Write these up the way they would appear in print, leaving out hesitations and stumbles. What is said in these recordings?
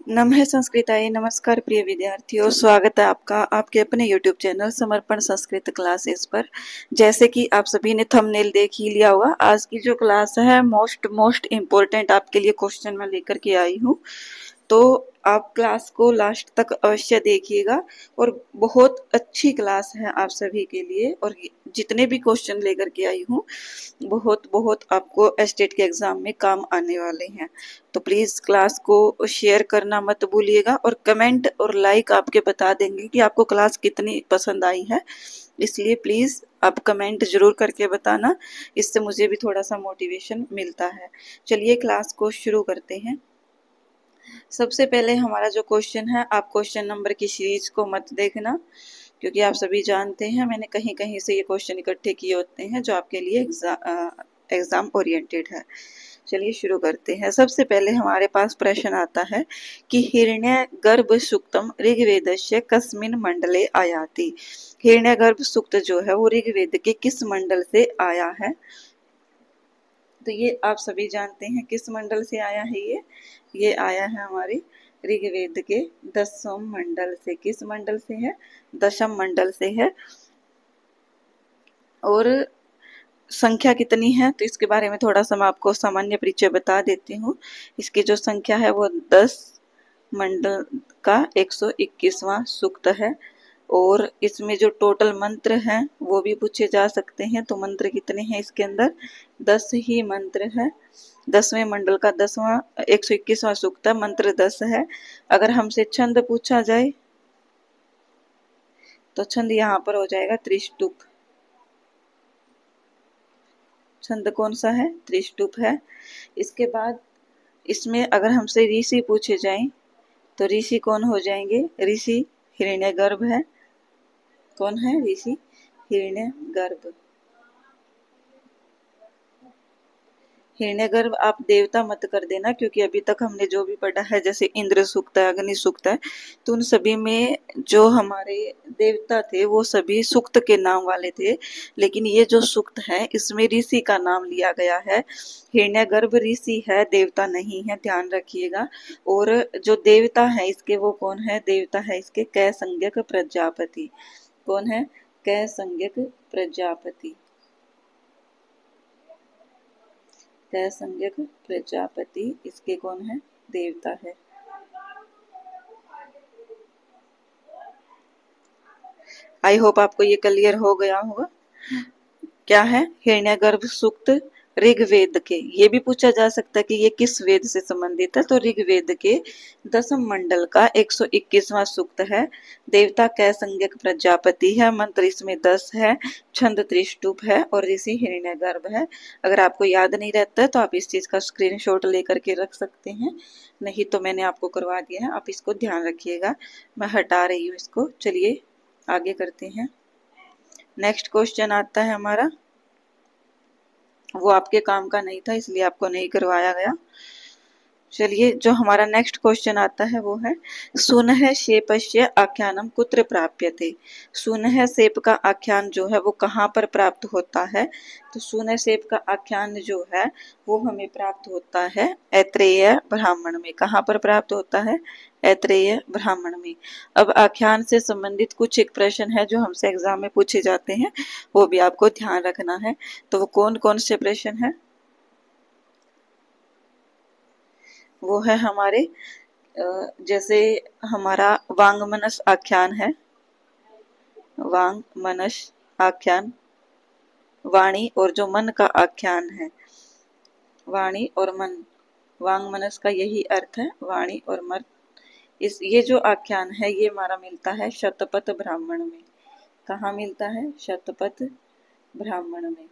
नमः संस्कृताय नमस्कार प्रिय विद्यार्थियों, स्वागत है आपका आपके अपने YouTube चैनल समर्पण संस्कृत क्लासेस पर। जैसे कि आप सभी ने थंबनेल देख ही लिया होगा, आज की जो क्लास है मोस्ट इम्पोर्टेंट आपके लिए क्वेश्चन मैं लेकर के आई हूँ। तो आप क्लास को लास्ट तक अवश्य देखिएगा और बहुत अच्छी क्लास है आप सभी के लिए। और जितने भी क्वेश्चन लेकर के आई हूँ बहुत बहुत आपको स्टेट के एग्जाम में काम आने वाले हैं। तो प्लीज क्लास को शेयर करना मत भूलिएगा और कमेंट और लाइक आपके बता देंगे कि आपको क्लास कितनी पसंद आई है, इसलिए प्लीज आप कमेंट जरूर करके बताना, इससे मुझे भी थोड़ा सा मोटिवेशन मिलता है। चलिए क्लास को शुरू करते हैं। सबसे पहले हमारा जो क्वेश्चन है, आप क्वेश्चन नंबर की सीरीज को मत देखना, क्योंकि आप सभी जानते हैं मैंने कहीं कहीं से ये क्वेश्चन इकट्ठे किए होते हैं जो आपके लिए एग्जाम ओरिएंटेड है। चलिए शुरू करते हैं। सबसे पहले हमारे पास प्रश्न आता है कि हिरण्यगर्भ सूक्तम ऋग्वेदस्य कस्मिन मंडले आयाति। हिरण्यगर्भ सूक्त जो है वो ऋग्वेद के किस मंडल से आया है? तो ये आप सभी जानते हैं किस मंडल से आया है। ये आया है हमारे ऋग्वेद के 10वें मंडल से। किस मंडल से है? 10वें मंडल से है। और संख्या कितनी है तो इसके बारे में थोड़ा सा मैं आपको सामान्य परिचय बता देती हूँ। इसकी जो संख्या है वो 10 मंडल का 121वां सूक्त है। और इसमें जो टोटल मंत्र हैं वो भी पूछे जा सकते हैं। तो मंत्र कितने हैं इसके अंदर? 10 ही मंत्र है। 10वें मंडल का 10वां 121वां सूक्त है, मंत्र 10 है। अगर हमसे छंद पूछा जाए तो छंद यहाँ पर हो जाएगा त्रिष्टुप। छंद कौन सा है? त्रिष्टुप है। इसके बाद इसमें अगर हमसे ऋषि पूछे जाएं तो ऋषि कौन हो जाएंगे? ऋषि हिरण्यगर्भ है। कौन है ऋषि? हिरण्यगर्भ। हिरण्यगर्भ आप देवता मत कर देना, क्योंकि अभी तक हमने जो भी पढ़ा है जैसे इंद्र सूक्त है, अग्नि सूक्त है, तो उन सभी में जो हमारे देवता थे वो सभी सूक्त के नाम वाले थे। लेकिन ये जो सूक्त है इसमें ऋषि का नाम लिया गया है। हिरण्यगर्भ ऋषि है, देवता नहीं है, ध्यान रखिएगा। और जो देवता है इसके वो कौन है? देवता है इसके कैसंज्ञक प्रजापति। कौन है? कैसंज्ञक प्रजापति। कैसंज्ञक प्रजापति इसके कौन है? देवता है। आई होप आपको ये क्लियर हो गया होगा। क्या है? हिरण्यगर्भ सूक्त ऋग्वेद के। ये भी पूछा जा सकता है कि ये किस वेद से संबंधित है, तो ऋग्वेद के 10वें मंडल का 121वां सूक्त है। देवता कैसंज्ञक प्रजापति है, मंत्र इसमें 10 है, छंद त्रिष्टुप है और ऋषि हिरण्यगर्भ है। अगर आपको याद नहीं रहता है तो आप इस चीज का स्क्रीनशॉट लेकर के रख सकते हैं, नहीं तो मैंने आपको करवा दिया है, आप इसको ध्यान रखिएगा। मैं हटा रही हूँ इसको। चलिए आगे करते हैं। नेक्स्ट क्वेश्चन आता है हमारा, वो आपके काम का नहीं था इसलिए आपको नहीं करवाया गया। चलिए जो हमारा नेक्स्ट क्वेश्चन आता है वो है सुनह शेपस्य आख्यानम कुत्र प्राप्यते। सुनह शेप का आख्यान जो है वो कहाँ पर प्राप्त होता है? तो सुनह शेप का आख्यान जो है वो हमें प्राप्त होता है ऐत्रेय ब्राह्मण में। कहाँ पर प्राप्त होता है? ऐत्रेय ब्राह्मण में। अब आख्यान से संबंधित कुछ एक प्रश्न है जो हमसे एग्जाम में पूछे जाते हैं, वो भी आपको ध्यान रखना है। तो वो कौन कौन से प्रश्न है? वो है हमारे जैसे हमारा वांगमनस आख्यान है, वांगमनस आख्यान, वाणी और जो मन का आख्यान है, वाणी और मन, वांगमनस का यही अर्थ है, वाणी और मन। इस ये जो आख्यान है ये हमारा मिलता है शतपथ ब्राह्मण में। कहाँ मिलता है? शतपथ ब्राह्मण में।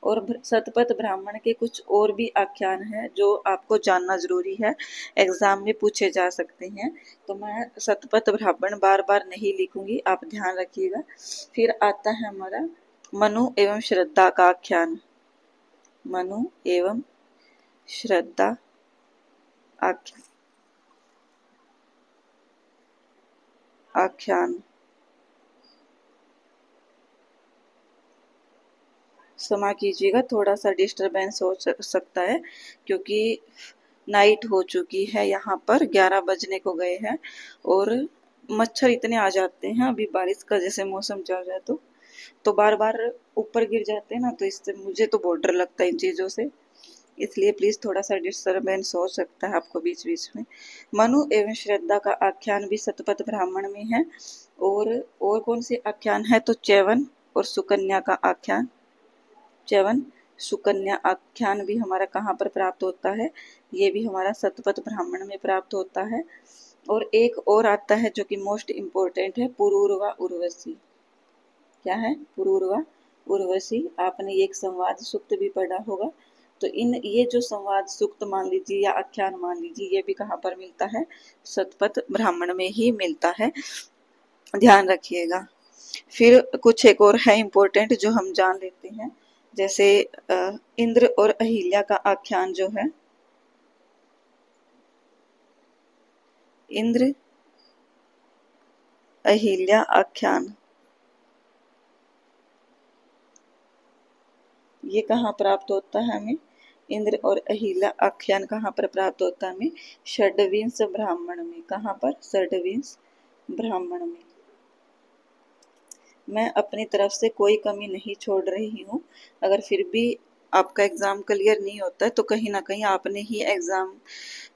और शतपथ ब्राह्मण के कुछ और भी आख्यान हैं जो आपको जानना जरूरी है, एग्जाम में पूछे जा सकते हैं। तो मैं शतपथ ब्राह्मण बार बार नहीं लिखूंगी, आप ध्यान रखिएगा। फिर आता है हमारा मनु एवं श्रद्धा का आख्यान। मनु एवं श्रद्धा आख्यान आख्यान क्षमा कीजिएगा, थोड़ा सा डिस्टरबेंस हो सकता है क्योंकि नाइट हो चुकी है, यहाँ पर 11 बजने को गए हैं और मच्छर इतने आ जाते हैं। अभी बारिश का जैसे मौसम चल रहा है तो बार बार ऊपर गिर जाते हैं ना, तो इससे मुझे तो बहुत डर लगता है इन चीज़ों से। इसलिए प्लीज थोड़ा सा डिस्टर्बेंस हो सकता है आपको बीच बीच में। मनु एवं श्रद्धा का आख्यान भी शतपथ ब्राह्मण में है। और कौन से आख्यान है, तो च्यवन और सुकन्या का आख्यान। च्यवन सुकन्या आख्यान भी हमारा कहाँ पर प्राप्त होता है, ये भी हमारा शतपथ ब्राह्मण में प्राप्त होता है। और एक और आता है जो कि मोस्ट इम्पोर्टेंट है, पुरूरवा उर्वशी। क्या है, पुरूरवा उर्वशी। आपने एक संवाद सूक्त भी पढ़ा होगा। तो इन ये जो संवाद सूक्त मान लीजिए या आख्यान मान लीजिए, ये भी कहाँ पर मिलता है, शतपथ ब्राह्मण में ही मिलता है, ध्यान रखिएगा। फिर कुछ एक और है इम्पोर्टेंट जो हम जान लेते हैं, जैसे इंद्र और अहिल्या का आख्यान जो है, इंद्र अहिल्या आख्यान, ये कहाँ प्राप्त होता है हमें, इंद्र और अहिल्या आख्यान कहाँ पर प्राप्त होता है हमें, षड्विंश ब्राह्मण में। कहाँ पर, षड्विंश ब्राह्मण में। मैं अपनी तरफ से कोई कमी नहीं छोड़ रही हूँ। अगर फिर भी आपका एग्ज़ाम क्लियर नहीं होता है तो कहीं ना कहीं आपने ही एग्ज़ाम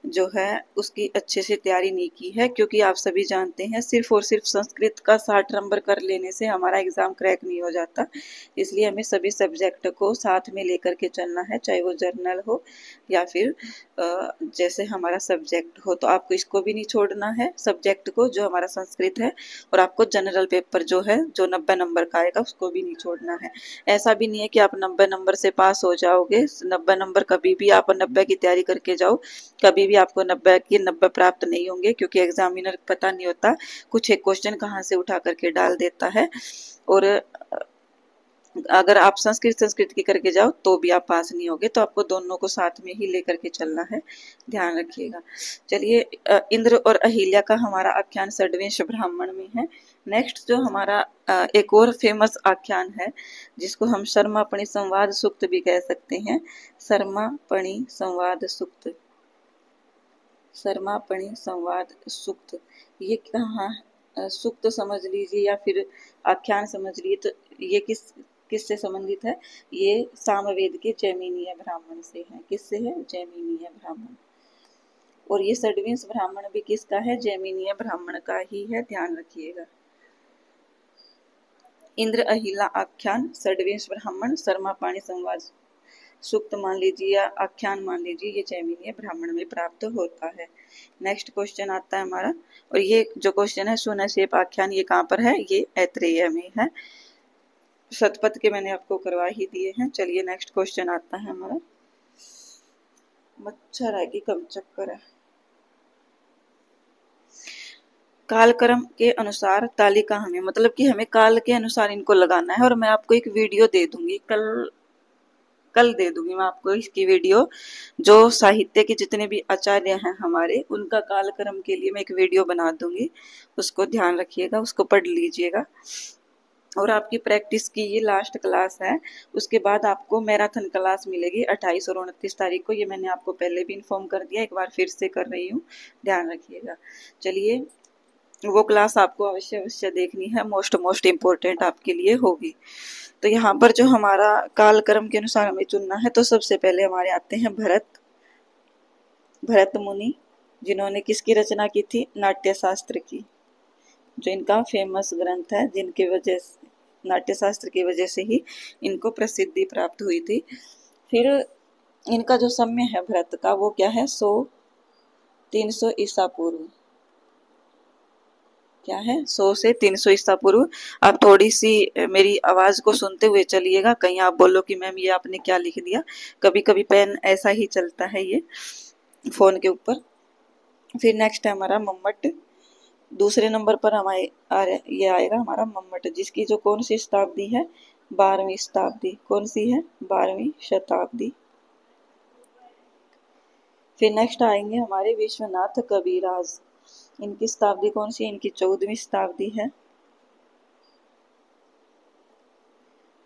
जो है उसकी अच्छे से तैयारी नहीं की है, क्योंकि आप सभी जानते हैं सिर्फ और सिर्फ संस्कृत का 60 नंबर कर लेने से हमारा एग्ज़ाम क्रैक नहीं हो जाता। इसलिए हमें सभी सब्जेक्ट को साथ में लेकर के चलना है, चाहे वो जर्नल हो या फिर जैसे हमारा सब्जेक्ट हो। तो आपको इसको भी नहीं छोड़ना है, सब्जेक्ट को जो हमारा संस्कृत है। और आपको जनरल पेपर जो है जो 90 नंबर का आएगा उसको भी नहीं छोड़ना है। ऐसा भी नहीं है कि आप 90 नंबर से पास हो जाओगे। 90 नंबर कभी भी आप 90 की तैयारी करके जाओ, कभी भी आपको 90 के 90 प्राप्त नहीं होंगे, क्योंकि एग्जामिनर पता नहीं होता कुछ एक क्वेश्चन कहाँ से उठा करके डाल देता है। और अगर आप संस्कृत की करके जाओ तो भी आप पास नहीं होगे। तो आपको दोनों को साथ में ही लेकर के चलना है, ध्यान रखिएगा। चलिए, इंद्र और अहिल्या का हमारा आख्यान षड्विंश ब्राह्मण में है। नेक्स्ट जो हमारा एक और फेमस आख्यान है, जिसको हम शर्मापणि संवाद सूक्त भी कह सकते हैं। शर्मापणि संवाद सूक्त, शर्मापणि संवाद सूक्त, ये कहाँ सूक्त समझ लीजिए या फिर आख्यान समझ लीजिए। तो ये किससे संबंधित है, ये सामवेद के जैमिनीय ब्राह्मण से है। किससे है, जैमिनीय ब्राह्मण। और ये षड्विंश ब्राह्मण भी किसका है, जैमिनीय ब्राह्मण का ही है, ध्यान रखिएगा। इंद्र अहिला आख्यान, षड्विंश ब्राह्मण, शर्मापाणि संवाद सूक्त मान लीजिए या आख्यान मान लीजिए, ये जैमिनीय ब्राह्मण में प्राप्त होता है। नेक्स्ट क्वेश्चन आता है हमारा, और ये जो क्वेश्चन है सुनशेप आख्यान, ये कहाँ पर है, ये ऐत्रेय में है। शतपथ के मैंने आपको करवा ही दिए हैं। चलिए नेक्स्ट क्वेश्चन आता है हमारा, मच्छर है कि कम चक्कर है। कालक्रम के अनुसार तालिका हमें, मतलब कि हमें काल के अनुसार इनको लगाना है। और मैं आपको एक वीडियो दे दूंगी, कल दे दूंगी मैं आपको इसकी वीडियो। जो साहित्य के जितने भी आचार्य हैं हमारे, उनका कालक्रम के लिए मैं एक वीडियो बना दूंगी, उसको ध्यान रखिएगा, उसको पढ़ लीजिएगा। और आपकी प्रैक्टिस की ये लास्ट क्लास है। उसके बाद आपको मैराथन क्लास मिलेगी 28 और 29 तारीख को। ये मैंने आपको पहले भी इन्फॉर्म कर दिया, एक बार फिर से कर रही हूँ, ध्यान रखिएगा। चलिए, वो क्लास आपको अवश्य अवश्य देखनी है, मोस्ट इम्पोर्टेंट आपके लिए होगी। तो यहाँ पर जो हमारा कालक्रम के अनुसार हमें चुनना है, तो सबसे पहले हमारे आते हैं भरत मुनि, जिन्होंने किसकी रचना की थी, नाट्य शास्त्र की, जो इनका फेमस ग्रंथ है, जिनके वजह से नाट्य शास्त्र की वजह से ही इनको प्रसिद्धि प्राप्त हुई थी। फिर इनका जो समय है भरत का, वो क्या है, 300 ईसा पूर्व। क्या है, 100 से 300 ईसा पूर्व। आप थोड़ी सी मेरी आवाज को सुनते हुए चलिएगा, कहीं आप बोलो कि मैम ये आपने क्या लिख दिया। कभी कभी पेन ऐसा ही चलता है ये फोन के ऊपर। फिर नेक्स्ट है हमारा मम्मट। दूसरे नंबर पर हमारे ये आएगा हमारा मम्मट, जिसकी जो कौन सी शताब्दी है, 12वीं शताब्दी। कौन सी है, 12वीं शताब्दी। फिर नेक्स्ट आएंगे हमारे विश्वनाथ कविराज, इनकी शताब्दी कौन सी है, इनकी 14वीं शताब्दी है।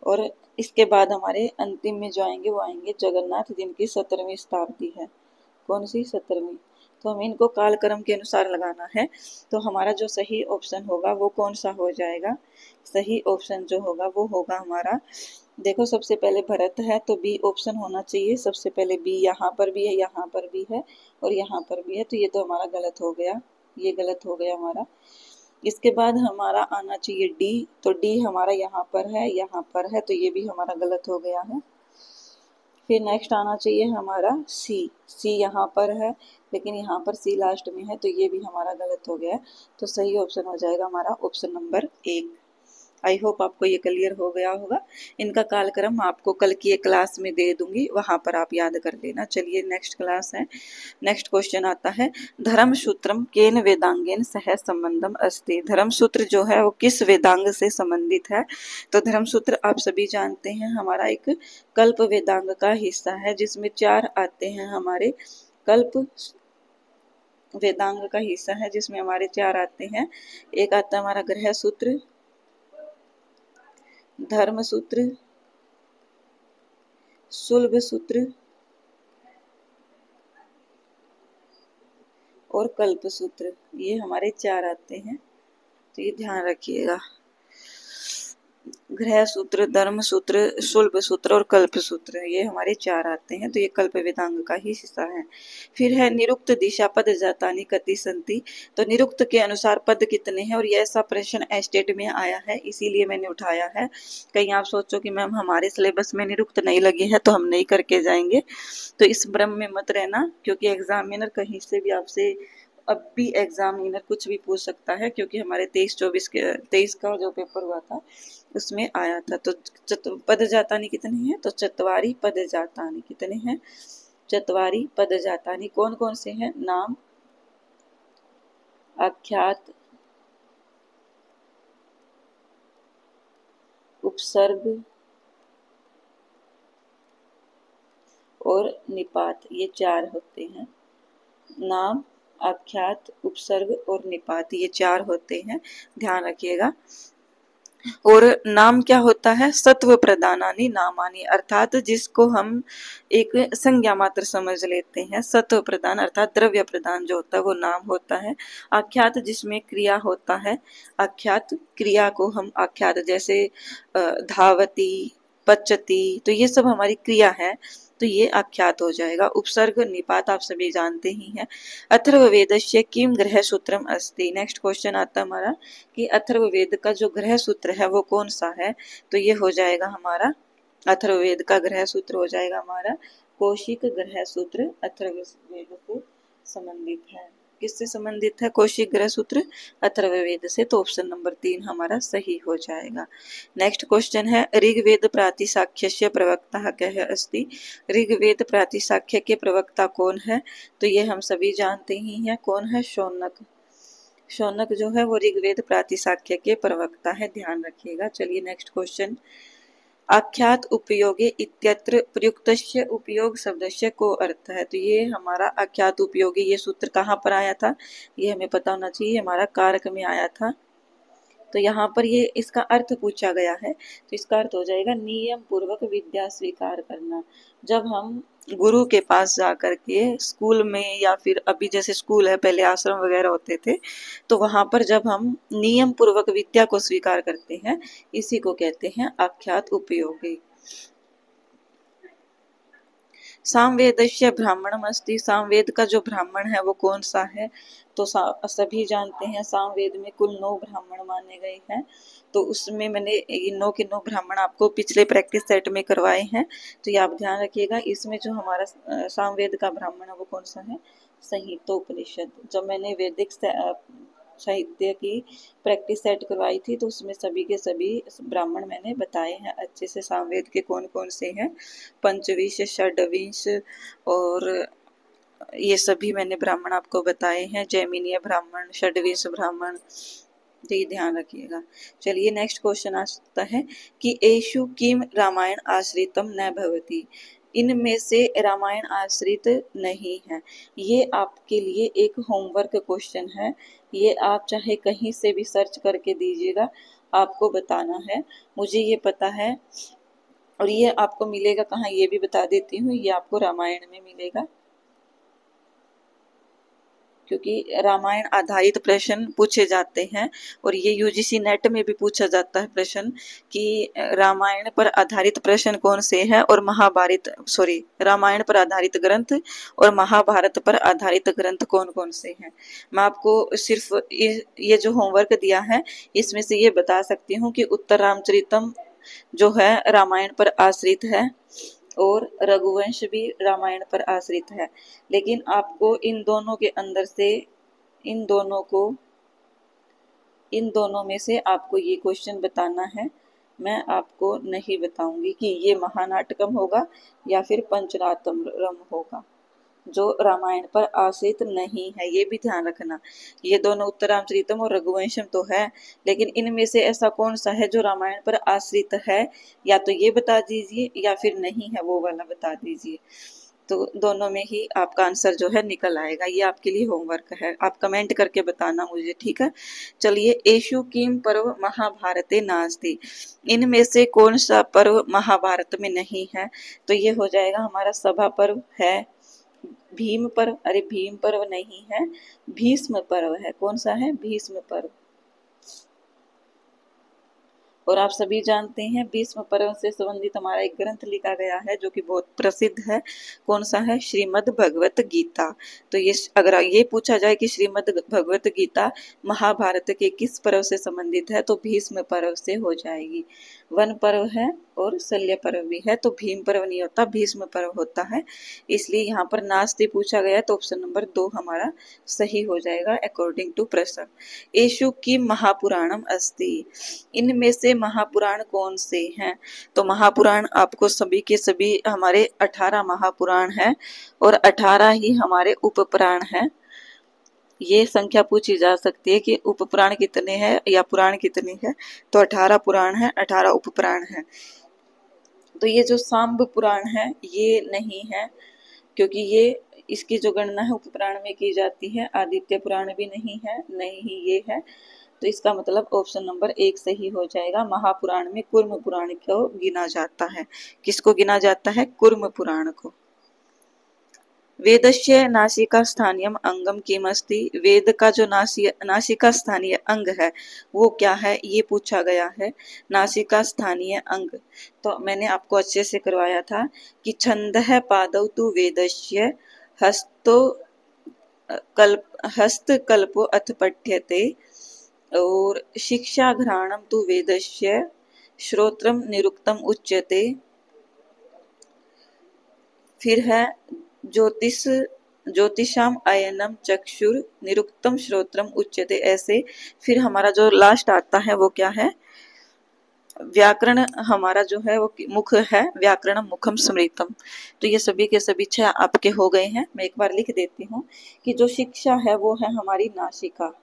और इसके बाद हमारे अंतिम में जो आएंगे वो आएंगे जगन्नाथ, जिनकी 17वीं शताब्दी है। कौन सी 17वीं। तो हमें इनको कालक्रम के अनुसार लगाना है। तो हमारा जो सही ऑप्शन होगा वो कौन सा हो जाएगा, सही ऑप्शन जो होगा वो होगा हमारा, देखो सबसे पहले भरत है तो बी ऑप्शन होना चाहिए। सबसे पहले बी यहाँ पर भी है, यहाँ पर भी है और यहाँ पर भी है, तो ये तो हमारा गलत हो गया, ये गलत हो गया हमारा। इसके बाद हमारा आना चाहिए डी, तो डी हमारा यहाँ पर है, यहाँ पर है, तो ये भी हमारा गलत हो गया है। फिर नेक्स्ट आना चाहिए हमारा सी, सी यहाँ पर है लेकिन यहाँ पर सी लास्ट में है, तो ये भी हमारा गलत हो गया है। तो सही ऑप्शन हो जाएगा हमारा ऑप्शन नंबर 1। आई होप आपको ये क्लियर हो गया होगा। इनका कालक्रम आपको कल की एक क्लास में दे दूंगी, वहां पर आप याद कर लेना। चलिए नेक्स्ट क्लास है, नेक्स्ट क्वेश्चन आता है, धर्म सूत्रम केन वेदांगेन सह संबंधम अस्ति। धर्म सूत्र जो है वो किस वेदांग से संबंधित है। तो धर्म सूत्र आप सभी जानते हैं हमारा एक कल्प वेदांग का हिस्सा है, जिसमें 4 आते हैं हमारे कल्प वेदांग का हिस्सा है, जिसमें हमारे 4 आते हैं। एक आता है हमारा ग्रह सूत्र, धर्म सूत्र, सुलभ सूत्र और कल्प सूत्र, ये हमारे 4 आते हैं, तो ये ध्यान रखिएगा। ग्रह सूत्र, धर्म सूत्र, सुलभ सूत्र और कल्प सूत्र, ये हमारे 4 आते हैं, तो ये कल्प वेदांग का ही हिस्सा है। फिर है निरुक्त दिशा पद जातानि कति संति। तो निरुक्त के अनुसार पद कितने हैं, और ये ऐसा प्रश्न एस्टेट में आया है, इसीलिए मैंने उठाया है। कहीं आप सोचो कि मैम हमारे सिलेबस में निरुक्त नहीं लगी है तो हम नहीं करके जाएंगे, तो इस भ्रम में मत रहना, क्योंकि एग्जामिनर कहीं से भी आपसे अब भी एग्जामिनर कुछ भी पूछ सकता है, क्योंकि हमारे 23 का जो पेपर हुआ था उसमें आया था। तो पद जातानि कितने हैं, तो चत्वारी पद जातानि कितने हैं, चत्वारी पद जातानि। कौन कौन से हैं, नाम, आख्यात, उपसर्ग और निपात, ये 4 होते हैं। नाम, आख्यात, उपसर्ग और निपात, ये 4 होते हैं, ध्यान रखिएगा। और नाम क्या होता है, सत्व प्रदानानि नामानि, अर्थात जिसको हम एक संज्ञा मात्र समझ लेते हैं। सत्व प्रदान अर्थात द्रव्य प्रदान जो होता है वो नाम होता है। आख्यात जिसमें क्रिया होता है, आख्यात क्रिया को हम आख्यात, जैसे धावती, पचती, तो ये सब हमारी क्रिया है, तो ये आख्यात हो जाएगा। उपसर्ग निपात आप सभी जानते ही हैं। अथर्ववेदस्य किम ग्रह सूत्रम अस्ति। नेक्स्ट क्वेश्चन आता है हमारा कि अथर्ववेद का जो ग्रह सूत्र है वो कौन सा है, तो ये हो जाएगा हमारा, अथर्ववेद का ग्रह सूत्र हो जाएगा हमारा कौशिक ग्रह सूत्र, अथर्ववेद से संबंधित है। किससे संबंधित है कौशिक ग्रह सूत्र, अथर्ववेद से, तो ऑप्शन नंबर 3 हमारा सही हो जाएगा। नेक्स्ट क्वेश्चन है, ऋग्वेद प्रातिशाख्यस्य प्रवक्ता कः अस्ति। ऋग्वेद प्रातिशाख्य के प्रवक्ता कौन है, तो ये हम सभी जानते ही हैं, कौन है, शौनक। शौनक जो है वो ऋग्वेद प्रातिशाख्य के प्रवक्ता है, ध्यान रखिएगा। चलिए नेक्स्ट क्वेश्चन, आख्यात उपयोगे इत्यत्र प्रयुक्तस्य उपयोग शब्दस्य को अर्थ है। तो ये हमारा आख्यात उपयोगी, ये सूत्र कहाँ पर आया था, ये हमें पता होना चाहिए, हमारा कारक में आया था। तो यहाँ पर ये इसका अर्थ पूछा गया है, तो इसका अर्थ हो जाएगा नियम पूर्वक विद्या स्वीकार करना। जब हम गुरु के पास जा करके स्कूल में, या फिर अभी जैसे स्कूल है, पहले आश्रम वगैरह होते थे, तो वहां पर जब हम नियम पूर्वक विद्या को स्वीकार करते हैं, इसी को कहते हैं आख्यात उपयोगी। सामवेदस्य ब्राह्मणम अस्ति। सामवेद का जो ब्राह्मण है वो कौन सा है, तो सभी जानते हैं सामवेद में कुल 9 ब्राह्मण माने गए हैं। तो उसमें मैंने ये 9 के 9 ब्राह्मण आपको पिछले प्रैक्टिस सेट में करवाए हैं, तो ये आप ध्यान रखिएगा। इसमें जो हमारा सामवेद का ब्राह्मण है वो कौन सा है, संहितोपनिषद। जब मैंने वैदिक साहित्य की प्रैक्टिस सेट करवाई थी, तो उसमें सभी के सभी ब्राह्मण मैंने बताए हैं अच्छे से, सामवेद के कौन कौन से हैं, पंचविंश, षड्विंश और ये सभी मैंने ब्राह्मण आपको बताए हैं, जैमिनीय ब्राह्मण, षड्विंश ब्राह्मण, तो ये ध्यान रखिएगा। चलिए नेक्स्ट क्वेश्चन आता है कि एषु किम रामायण आश्रितम न भवति। इनमें से रामायण आश्रित नहीं है। ये आपके लिए एक होमवर्क क्वेश्चन है, ये आप चाहे कहीं से भी सर्च करके दीजिएगा, आपको बताना है। मुझे ये पता है, और ये आपको मिलेगा कहाँ, ये भी बता देती हूँ, ये आपको रामायण में मिलेगा। क्योंकि रामायण आधारित प्रश्न पूछे जाते हैं और ये यूजीसी नेट में भी पूछा जाता है प्रश्न कि रामायण पर आधारित प्रश्न कौन से हैं और रामायण पर आधारित ग्रंथ और महाभारत पर आधारित ग्रंथ कौन कौन से हैं। मैं आपको सिर्फ ये जो होमवर्क दिया है इसमें से ये बता सकती हूँ कि उत्तर रामचरितम जो है रामायण पर आश्रित है और रघुवंश भी रामायण पर आश्रित है। लेकिन आपको इन दोनों के अंदर से इन दोनों में से आपको ये क्वेश्चन बताना है। मैं आपको नहीं बताऊंगी कि ये महानाटकम होगा या फिर पंचरात्रम होगा जो रामायण पर आश्रित नहीं है, ये भी ध्यान रखना। ये दोनों उत्तरामचरितम और रघुवंशम तो है, लेकिन इनमें से ऐसा कौन सा है जो रामायण पर आश्रित है, या तो ये बता दीजिए या फिर नहीं है वो वाला बता दीजिए। तो दोनों में ही आपका आंसर जो है निकल आएगा। ये आपके लिए होमवर्क है, आप कमेंट करके बताना मुझे, ठीक है। चलिए, एषु किम पर्व महाभारते नास्ति, इनमें से कौन सा पर्व महाभारत में नहीं है, तो ये हो जाएगा हमारा सभा पर्व है, भीम पर्व, अरे भीम पर्व नहीं है, भीष्म पर्व है। कौन सा है? भीष्म पर्व। और आप सभी जानते हैं भीष्म पर्व से संबंधित हमारा एक ग्रंथ लिखा गया है जो कि बहुत प्रसिद्ध है। कौन सा है? श्रीमद् भगवत गीता। तो ये अगर ये पूछा जाए कि श्रीमद् भगवत गीता महाभारत के किस पर्व से संबंधित है, तो भीष्म पर्व से हो जाएगी। वन पर्व है और शल्य पर्व भी है, तो भीम पर्व नहीं होता, भीष्म पर्व होता है। इसलिए यहाँ पर नास्ति पूछा गया तो ऑप्शन नंबर 2 हमारा सही हो जाएगा अकॉर्डिंग टू प्रश्न। एषु की महापुराणम अस्ति, इनमें से महापुराण कौन से हैं, तो महापुराण आपको सभी के सभी हमारे 18 महापुराण हैं और 18 ही हमारे उपपुराण हैं। ये संख्या पूछी जा सकती है कि उपपुराण कितने हैं या पुराण कितने हैं, तो 18 पुराण है, 18 उपपुराण है। तो ये जो सांब पुराण है ये नहीं है, क्योंकि ये इसकी जो गणना है उपपुराण में की जाती है। आदित्य पुराण भी नहीं है, नहीं ही ये है, तो इसका मतलब ऑप्शन नंबर 1 सही हो जाएगा। महापुराण में कुर्म पुराण को गिना जाता है। किसको गिना जाता है? कुर्म पुराण को। वेदस्य नासिका स्थानीय अंगम किमस्ति, वेद का जो नासिका स्थानीय अंग है वो क्या है, ये पूछा गया है। नासिका स्थानीय अंग तो मैंने आपको अच्छे से करवाया था कि छंदः पादौ तु वेदस्य हस्तकल्पो अथ पठ्यते, और शिक्षा घ्राणम तु वेदस्य श्रोत्रम निरुक्तम उच्यते। फिर है ज्योतिषाम अयनम चक्षुर निरुक्तम श्रोत्रम उच्यते, ऐसे। फिर हमारा जो लास्ट आता है वो क्या है? व्याकरण हमारा जो है वो मुख है, व्याकरण मुखम स्मृतम। तो ये सभी के सभी 6 आपके हो गए हैं। मैं एक बार लिख देती हूँ कि जो शिक्षा है वो है हमारी नासिका।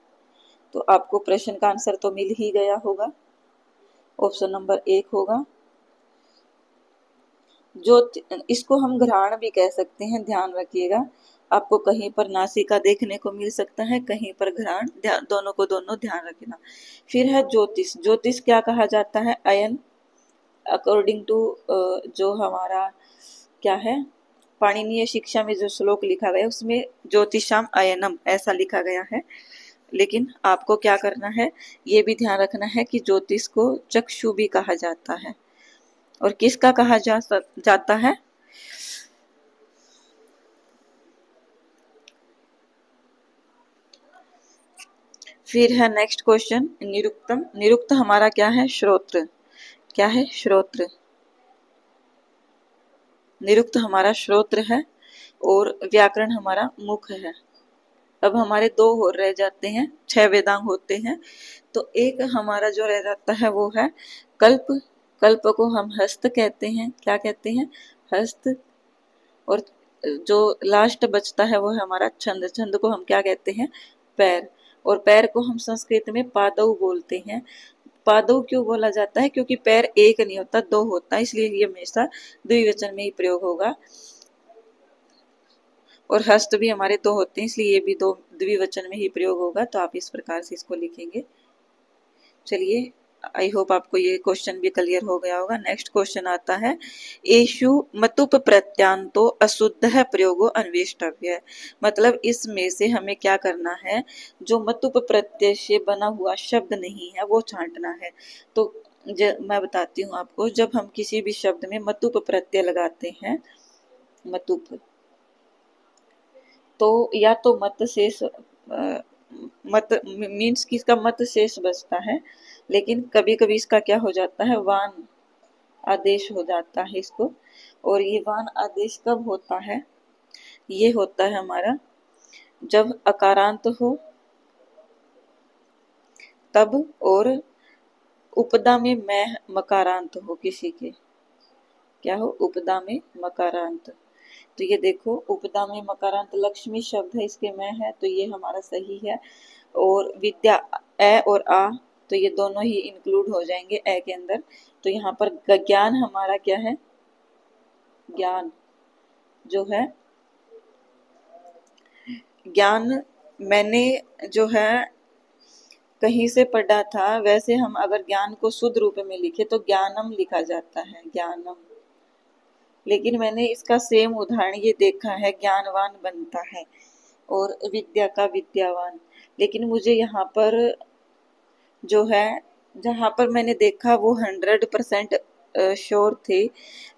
तो आपको प्रश्न का आंसर तो मिल ही गया होगा, ऑप्शन नंबर 1 होगा। जो इसको हम घ्राण भी कह सकते हैं, ध्यान रखिएगा। आपको कहीं पर नासिका देखने को मिल सकता है, कहीं पर घ्राण, दोनों को दोनों ध्यान रखना। फिर है ज्योतिष। ज्योतिष क्या कहा जाता है? अयन। अकॉर्डिंग टू जो हमारा क्या है पाणिनीय शिक्षा में जो श्लोक लिखा गया उसमें ज्योतिषाम अयनम ऐसा लिखा गया है। लेकिन आपको क्या करना है, ये भी ध्यान रखना है कि ज्योतिष को चक्षु भी कहा जाता है। और किसका कहा जाता है? फिर है नेक्स्ट क्वेश्चन निरुक्तम। निरुक्त हमारा क्या है? श्रोत्र। क्या है? श्रोत्र। निरुक्त हमारा श्रोत्र है और व्याकरण हमारा मुख है। अब हमारे 2 हो रह जाते हैं, 6 वेदांग होते हैं, तो एक हमारा जो रह जाता है वो है कल्प। कल्प को हम हस्त कहते हैं। क्या कहते हैं? हस्त। और जो लास्ट बचता है वो है हमारा छंद। छंद को हम क्या कहते हैं? पैर। और पैर को हम संस्कृत में पादौ बोलते हैं। पादौ क्यों बोला जाता है? क्योंकि पैर एक नहीं होता, 2 होता है, इसलिए ये हमेशा द्विवचन में ही प्रयोग होगा। और हस्त भी हमारे 2 होते हैं, इसलिए ये भी 2 द्विवचन में ही प्रयोग होगा। तो आप इस प्रकार से इसको लिखेंगे। चलिए, आई होप आपको ये क्वेश्चन भी क्लियर हो गया होगा। नेक्स्ट क्वेश्चन आता है, एषु मतुप प्रत्यांतो अशुद्ध प्रयोगो अन्वेष्टव्य। मतलब इसमें से हमें क्या करना है, जो मतुप प्रत्यय से बना हुआ शब्द नहीं है वो छांटना है। तो मैं बताती हूँ आपको, जब हम किसी भी शब्द में मतुप प्रत्यय लगाते हैं, मतुप, तो या तो मत शेष मत मीन्स कि इसका मत शेष बचता है, लेकिन कभी कभी इसका क्या हो जाता है, वान आदेश हो जाता है इसको। और ये वान आदेश कब होता है, ये होता है हमारा जब अकारांत हो तब, और उपदा में मैं मकारांत हो, किसी के क्या हो, उपदा में मकारांत। तो ये देखो, उपदा में मकारांत लक्ष्मी शब्द है, इसके मैं है, तो ये हमारा सही है। और विद्या ए और आ, तो ये दोनों ही इंक्लूड हो जाएंगे ए के अंदर। तो यहाँ पर ज्ञान हमारा क्या है, ज्ञान जो है, ज्ञान मैंने जो है कहीं से पढ़ा था, वैसे हम अगर ज्ञान को शुद्ध रूप में लिखे तो ज्ञानम लिखा जाता है, ज्ञानम। लेकिन मैंने इसका सेम उदाहरण ये देखा है, ज्ञानवान बनता है और विद्या का विद्यावान। लेकिन मुझे यहाँ पर जो है, जहाँ पर मैंने देखा वो 100% श्योर थे,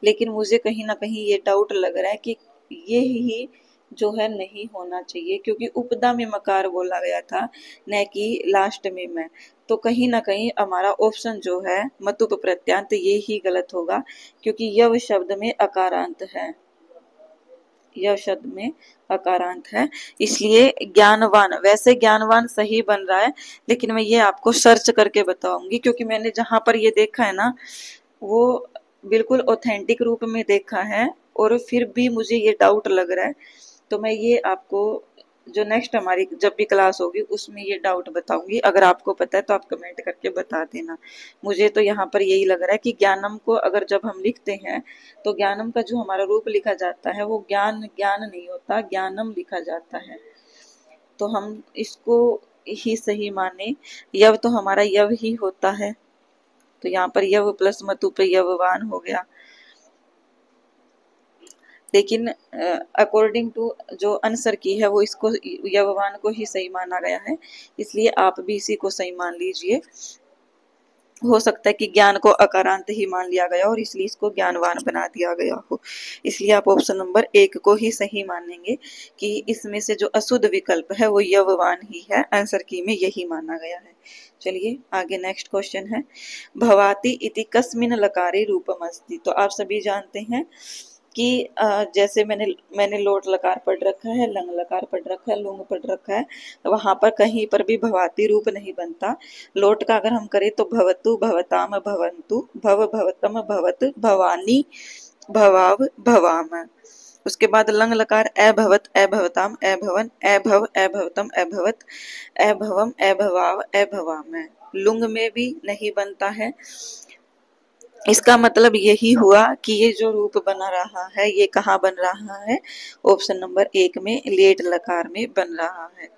लेकिन मुझे कहीं ना कहीं ये डाउट लग रहा है कि ये ही जो है नहीं होना चाहिए, क्योंकि उपदा में मकार बोला गया था, न कि लास्ट में मैं। तो कहीं ना कहीं हमारा ऑप्शन जो है मतुप प्रत्यांत ये ही गलत होगा, क्योंकि यव शब्द में अकारांत है, यह शब्द में अकारांत है, इसलिए ज्ञानवान। वैसे ज्ञानवान सही बन रहा है, लेकिन मैं ये आपको सर्च करके बताऊंगी, क्योंकि मैंने जहां पर ये देखा है ना, वो बिल्कुल ऑथेंटिक रूप में देखा है, और फिर भी मुझे ये डाउट लग रहा है। तो मैं ये आपको जो नेक्स्ट हमारी जब भी क्लास होगी उसमें ये डाउट बताऊंगी। अगर आपको पता है तो आप कमेंट करके बता देना। मुझे तो यहाँ पर यही लग रहा है कि ज्ञानम को अगर जब हम लिखते हैं तो ज्ञानम का जो हमारा रूप लिखा जाता है वो ज्ञान ज्ञान नहीं होता, ज्ञानम लिखा जाता है। तो हम इसको ही सही माने, यव तो हमारा यव ही होता है, तो यहाँ पर यव प्लस मतु पे यववान हो गया। लेकिन अकॉर्डिंग टू जो आंसर की है वो इसको यववान को ही सही माना गया है, इसलिए आप भी इसी को सही मान लीजिए। हो सकता है कि ज्ञान को अकारांत ही मान लिया गया और इसलिए इसको ज्ञानवान बना दिया गया हो, इसलिए आप ऑप्शन नंबर 1 को ही सही मानेंगे कि इसमें से जो अशुद्ध विकल्प है वो यववान ही है, आंसर की में यही माना गया है। चलिए आगे नेक्स्ट क्वेश्चन है, भवाती इति कस्मिन लकारे रूपमस्ति। तो आप सभी जानते हैं कि जैसे मैंने लोट लकार पढ़ रखा है, लंग लकार पढ़ रखा है, लुंग पढ़ रखा है, वहां पर कहीं पर भी भवाती रूप नहीं बनता। लोट का अगर हम करें तो भवतु भवताम भवंतु, भव भवतम भवत, भवानी भवाव भवाम। उसके बाद लंग लकार अभवत अभवताम अभवन अभव अभवतम अभवत अभवम अभवाव अभवाम। लुंग में भी नहीं बनता है। इसका मतलब यही हुआ कि ये जो रूप बना रहा है ये कहाँ बन रहा है, ऑप्शन नंबर 1 में लेट लकार में बन रहा है।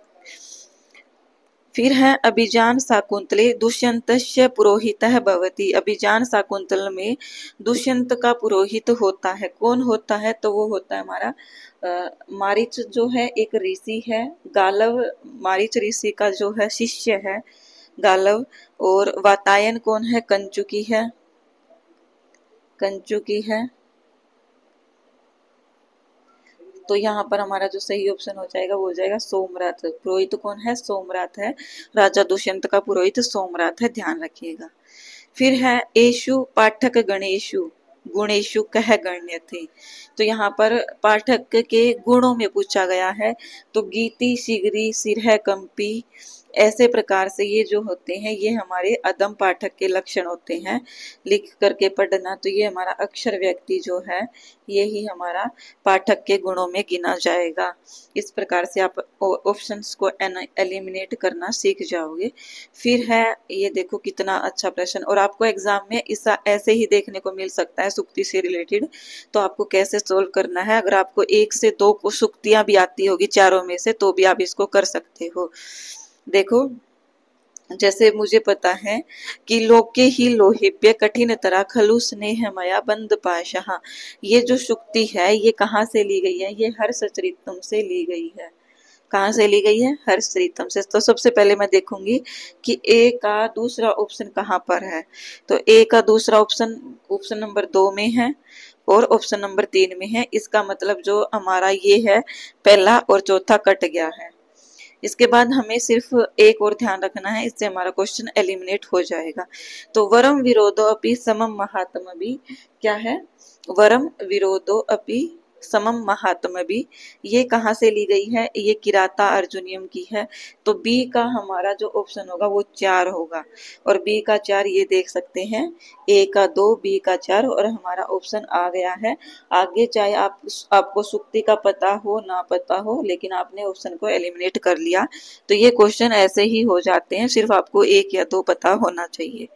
फिर है अभिजान शाकुंतले दुष्यंतस्य पुरोहितः भवति। अभिजान शाकुंतल में दुष्यंत का पुरोहित होता है। कौन होता है, तो वो होता है हमारा मारीच जो है एक ऋषि है, गालव मारीच ऋषि का जो है शिष्य है गालव। और वातायन कौन है, कंचुकी है, कंचुकी है। तो यहाँ पर हमारा जो सही ऑप्शन हो जाएगा वो हो जाएगा सोमरात। पुरोहित कौन है, सोमरात है, राजा दुष्यंत का पुरोहित सोमरात है, ध्यान रखिएगा। फिर है एशु पाठक गणेशु गुणेशु कह गण्य थे। तो यहाँ पर पाठक के गुणों में पूछा गया है, तो गीति शिगरी सिरह कंपी ऐसे प्रकार से ये जो होते हैं ये हमारे अदम पाठक के लक्षण होते हैं, लिख करके पढ़ना। तो ये हमारा अक्षर व्यक्ति जो है ये ही हमारा पाठक के गुणों में गिना जाएगा। इस प्रकार से आप ऑप्शंस को एलिमिनेट करना सीख जाओगे। फिर है ये देखो कितना अच्छा प्रश्न, और आपको एग्जाम में इस ऐसे ही देखने को मिल सकता है सुक्ति से रिलेटेड। तो आपको कैसे सोल्व करना है, अगर आपको 1 से 2 को सुक्तियां भी आती होगी चारों में से तो भी आप इसको कर सकते हो। देखो जैसे मुझे पता है कि लोके ही लोहिप्य कठिन तरह खलु स्नेह मया बंद पाशा, ये जो शुक्ति है ये कहाँ से ली गई है? ये हर्षचरितम से ली गई है। कहाँ से ली गई है? हर्षचरितम से। तो सबसे पहले मैं देखूंगी कि ए का दूसरा ऑप्शन कहाँ पर है। तो ए का दूसरा ऑप्शन ऑप्शन नंबर 2 में है और ऑप्शन नंबर 3 में है। इसका मतलब जो हमारा ये है पहला और चौथा कट गया है। इसके बाद हमें सिर्फ एक और ध्यान रखना है, इससे हमारा क्वेश्चन एलिमिनेट हो जाएगा। तो वरम विरोधो अपि समम महात्म भी क्या है? वरम विरोधो अपि समम महात्म भी, ये कहाँ से ली गई है? ये किराता अर्जुनियम की है। तो बी का हमारा जो ऑप्शन होगा वो 4 होगा और बी का 4 ये देख सकते हैं, ए का 2 बी का 4 और हमारा ऑप्शन आ गया है। आगे चाहे आपको सुक्ति का पता हो ना पता हो, लेकिन आपने ऑप्शन को एलिमिनेट कर लिया। तो ये क्वेश्चन ऐसे ही हो जाते हैं, सिर्फ आपको 1 या 2 पता होना चाहिए।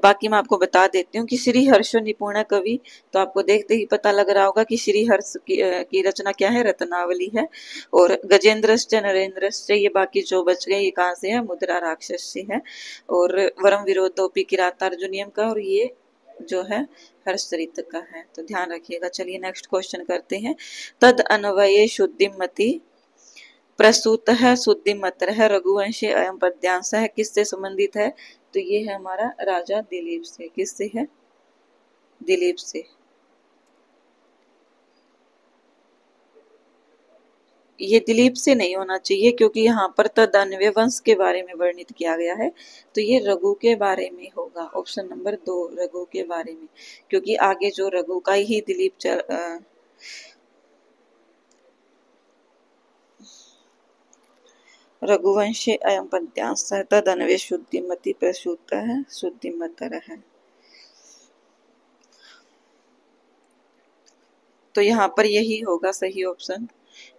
बाकी मैं आपको बता देती हूँ कि श्री हर्ष निपुण कवि, तो आपको देखते ही पता लग रहा होगा कि श्री हर्ष की रचना क्या है? रत्नावली है। और गजेंद्र नरेंद्र ये बाकी जो बच गए ये कहाँ से है? मुद्रा राक्षस से है। और वरम विरोधोपि किरातार्जुनियम का, और ये जो है हर्षचरित का है। तो ध्यान रखिएगा। चलिए नेक्स्ट क्वेश्चन करते हैं। तद अन्वये शुद्धिमति प्रसूत है शुद्धिमत है रघुवंशी अयम पद्यांश है, किससे संबंधित है? तो ये है हमारा राजा दिलीप से। किससे है? दिलीप से। ये दिलीप से नहीं होना चाहिए क्योंकि यहाँ पर तदन्वय वंश के बारे में वर्णित किया गया है। तो ये रघु के बारे में होगा। ऑप्शन नंबर 2 रघु के बारे में, क्योंकि आगे जो रघु का ही दिलीप रघुवंशी अयम पद्यांश है तदन्वय शुद्धिमति प्रसूत है शुद्धिमतर है। तो यहाँ पर यही होगा सही ऑप्शन।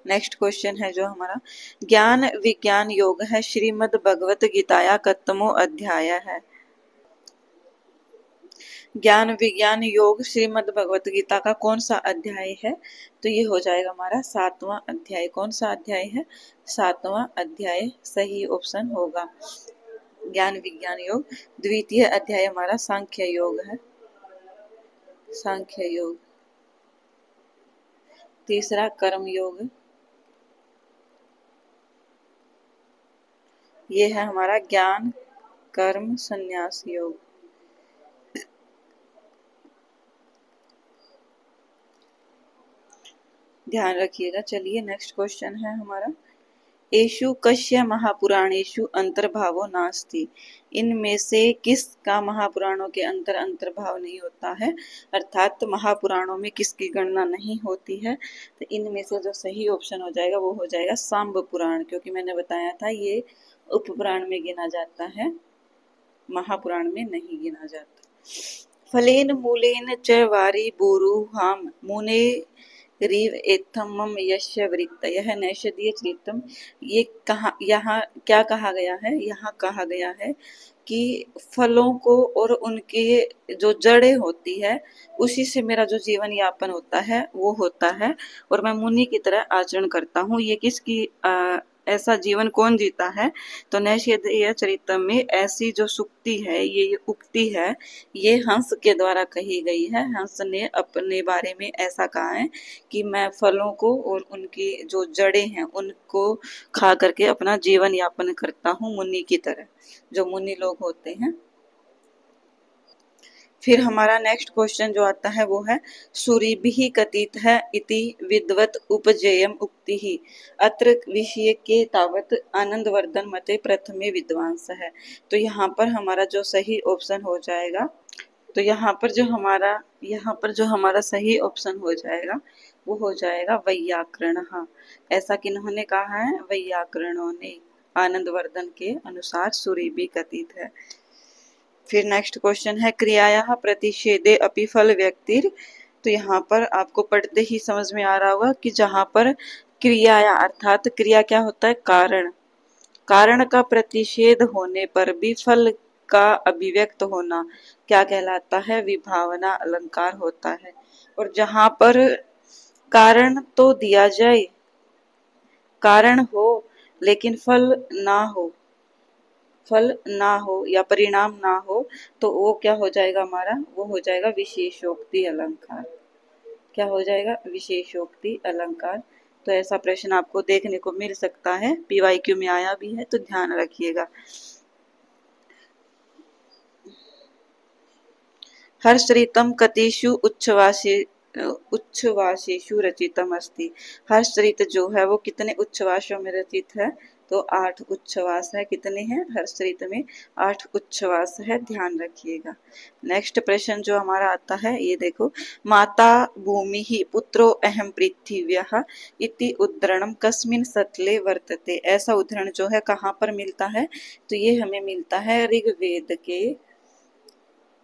नेक्स्ट क्वेश्चन है जो हमारा ज्ञान विज्ञान योग है श्रीमद् भगवत गीताया कतमो अध्याय है? ज्ञान विज्ञान योग श्रीमद् भगवत गीता का कौन सा अध्याय है? तो ये हो जाएगा हमारा 7वां अध्याय। कौन सा अध्याय है? 7वां अध्याय सही ऑप्शन होगा। ज्ञान विज्ञान योग। द्वितीय अध्याय हमारा सांख्य योग है, सांख्य योग। तीसरा कर्म योग, ये है हमारा ज्ञान कर्म संन्यास योग। ध्यान रखिएगा। चलिए नेक्स्ट क्वेश्चन है हमारा एषु कस्य महापुराणेषु अंतर्भावो नास्ति, इनमें से किसका महापुराणों के अंतर अंतर्भाव नहीं होता है? अर्थात महापुराणों में किसकी गणना नहीं होती है? तो इनमें से जो सही ऑप्शन हो जाएगा वो हो जाएगा सांब पुराण, क्योंकि मैंने बताया था ये उपपुराण में गिना जाता है, महापुराण में नहीं गिना जाता। फलेन मूलेन च वारी बोरुहाम मुने रीव एथमम यश्य वृत्तयः नैषधीय चरितम, ये कहा यहाँ क्या कहा गया है? यहाँ कहा गया है कि फलों को और उनके जो जड़ें होती है उसी से मेरा जो जीवन यापन होता है वो होता है और मैं मुनि की तरह आचरण करता हूँ। ये किसकी ऐसा जीवन कौन जीता है? तो नैषधीय चरितम में ऐसी जो सुक्ति है, ये उक्ति है, ये हंस के द्वारा कही गई है। हंस ने अपने बारे में ऐसा कहा है कि मैं फलों को और उनकी जो जड़ें हैं उनको खा करके अपना जीवन यापन करता हूँ मुनि की तरह, जो मुनि लोग होते हैं। फिर हमारा नेक्स्ट क्वेश्चन जो आता है वो है सूरिभिः कथित है इति विद्वत उपजेयम उक्ति ही अत्र विषय के तावत आनंदवर्धन मते प्रथमे विद्वांस है। तो यहाँ पर हमारा जो सही ऑप्शन हो जाएगा, तो यहाँ पर जो हमारा सही ऑप्शन हो जाएगा वो हो जाएगा वैयाकरण। हाँ, ऐसा किन्होंने कहा है? वैयाकरणों ने आनंदवर्धन के अनुसार सूरिभिः कथित है। फिर नेक्स्ट क्वेश्चन है क्रियाया प्रतिषेधे अपि फल व्यक्तिर, तो यहाँ पर आपको पढ़ते ही समझ में आ रहा होगा कि जहाँ पर क्रियाया अर्थात क्रिया क्या होता है? कारण। कारण का प्रतिषेध होने पर भी फल का अभिव्यक्त होना क्या कहलाता है? विभावना अलंकार होता है। और जहाँ पर कारण तो दिया जाए, कारण हो लेकिन फल ना हो, फल ना हो या परिणाम ना हो तो वो क्या हो जाएगा हमारा, वो हो जाएगा विशेषोक्ति अलंकार। क्या हो जाएगा, विशेषोक्ति अलंकार। तो ऐसा प्रश्न आपको देखने को मिल सकता है, पीवाईक्यू में आया भी है, तो ध्यान रखिएगा। हर्षरितम कतिषु उच्छ्वासेषु रचितम अस्ति। हर्षरित जो है वो कितने उच्छ्वासों में रचित है, तो 8 उच्छ्वास है। कितने हैं हर्षरित में, 8 उच्छ्वास है, ध्यान रखिएगा। नेक्स्ट प्रश्न जो हमारा आता है ये देखो, माता भूमि ही पुत्रो अहम पृथिव्यः इति उद्धरणम कस्मिन् सतले वर्तते। ऐसा उद्धरण जो है कहाँ पर मिलता है, तो ये हमें मिलता है ऋग्वेद के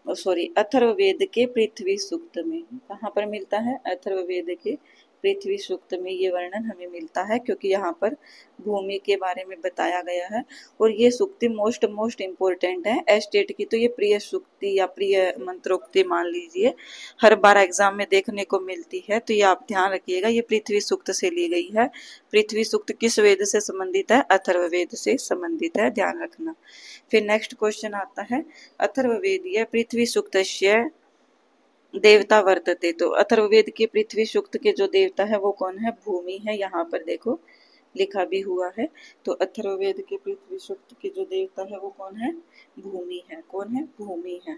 अथर्ववेद के पृथ्वी सूक्त में। कहाँ पर मिलता है, अथर्ववेद के पृथ्वी सूक्त में ये वर्णन हमें मिलता है, क्योंकि यहाँ पर भूमि के बारे में बताया गया है। और ये सूक्ति मोस्ट इम्पोर्टेंट है एस्टेट की, तो ये प्रिय सूक्ति या प्रिय मंत्रोक्ति मान लीजिए, हर बार एग्जाम में देखने को मिलती है। तो ये आप ध्यान रखिएगा, ये पृथ्वी सूक्त से ली गई है। पृथ्वी सूक्त किस वेद से संबंधित है, अथर्ववेद से संबंधित है, ध्यान रखना। फिर नेक्स्ट क्वेश्चन आता है, अथर्ववेदीय पृथ्वी सूक्तस्य देवता वर्तते। तो अथर्ववेद के पृथ्वी सूक्त के जो देवता है वो कौन है, भूमि है। यहाँ पर देखो लिखा भी हुआ है। तो अथर्ववेद के पृथ्वी सूक्त के जो देवता है वो कौन है, भूमि है। कौन है, भूमि है।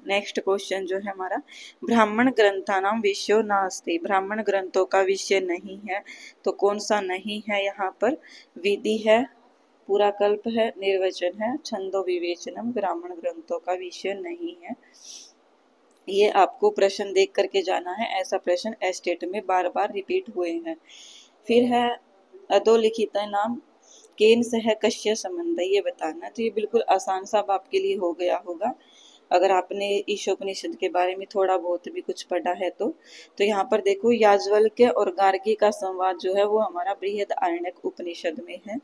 नेक्स्ट क्वेश्चन जो है हमारा, ब्राह्मण ग्रंथानाम विषयो नास्ति। ब्राह्मण ग्रंथों का विषय नहीं है, तो कौन सा नहीं है, यहाँ पर विधि है, पूरा कल्प है, निर्वचन है, छंदो विवेचनम ब्राह्मण ग्रंथों का विषय नहीं है। ये आपको प्रश्न देख करके जाना है, ऐसा प्रश्न एस्टेट में बार बार रिपीट हुए हैं। फिर है अधोलिखित नाम केन सह कश्य संबंध, ये बताना। तो ये बिल्कुल आसान सा आपके लिए हो गया होगा अगर आपने ईशोपनिषद के बारे में थोड़ा बहुत भी कुछ पढ़ा है तो यहाँ पर देखो याज्वल्क्य और गार्गी का संवाद जो है वो हमारा बृहद आरण्यक उपनिषद में है।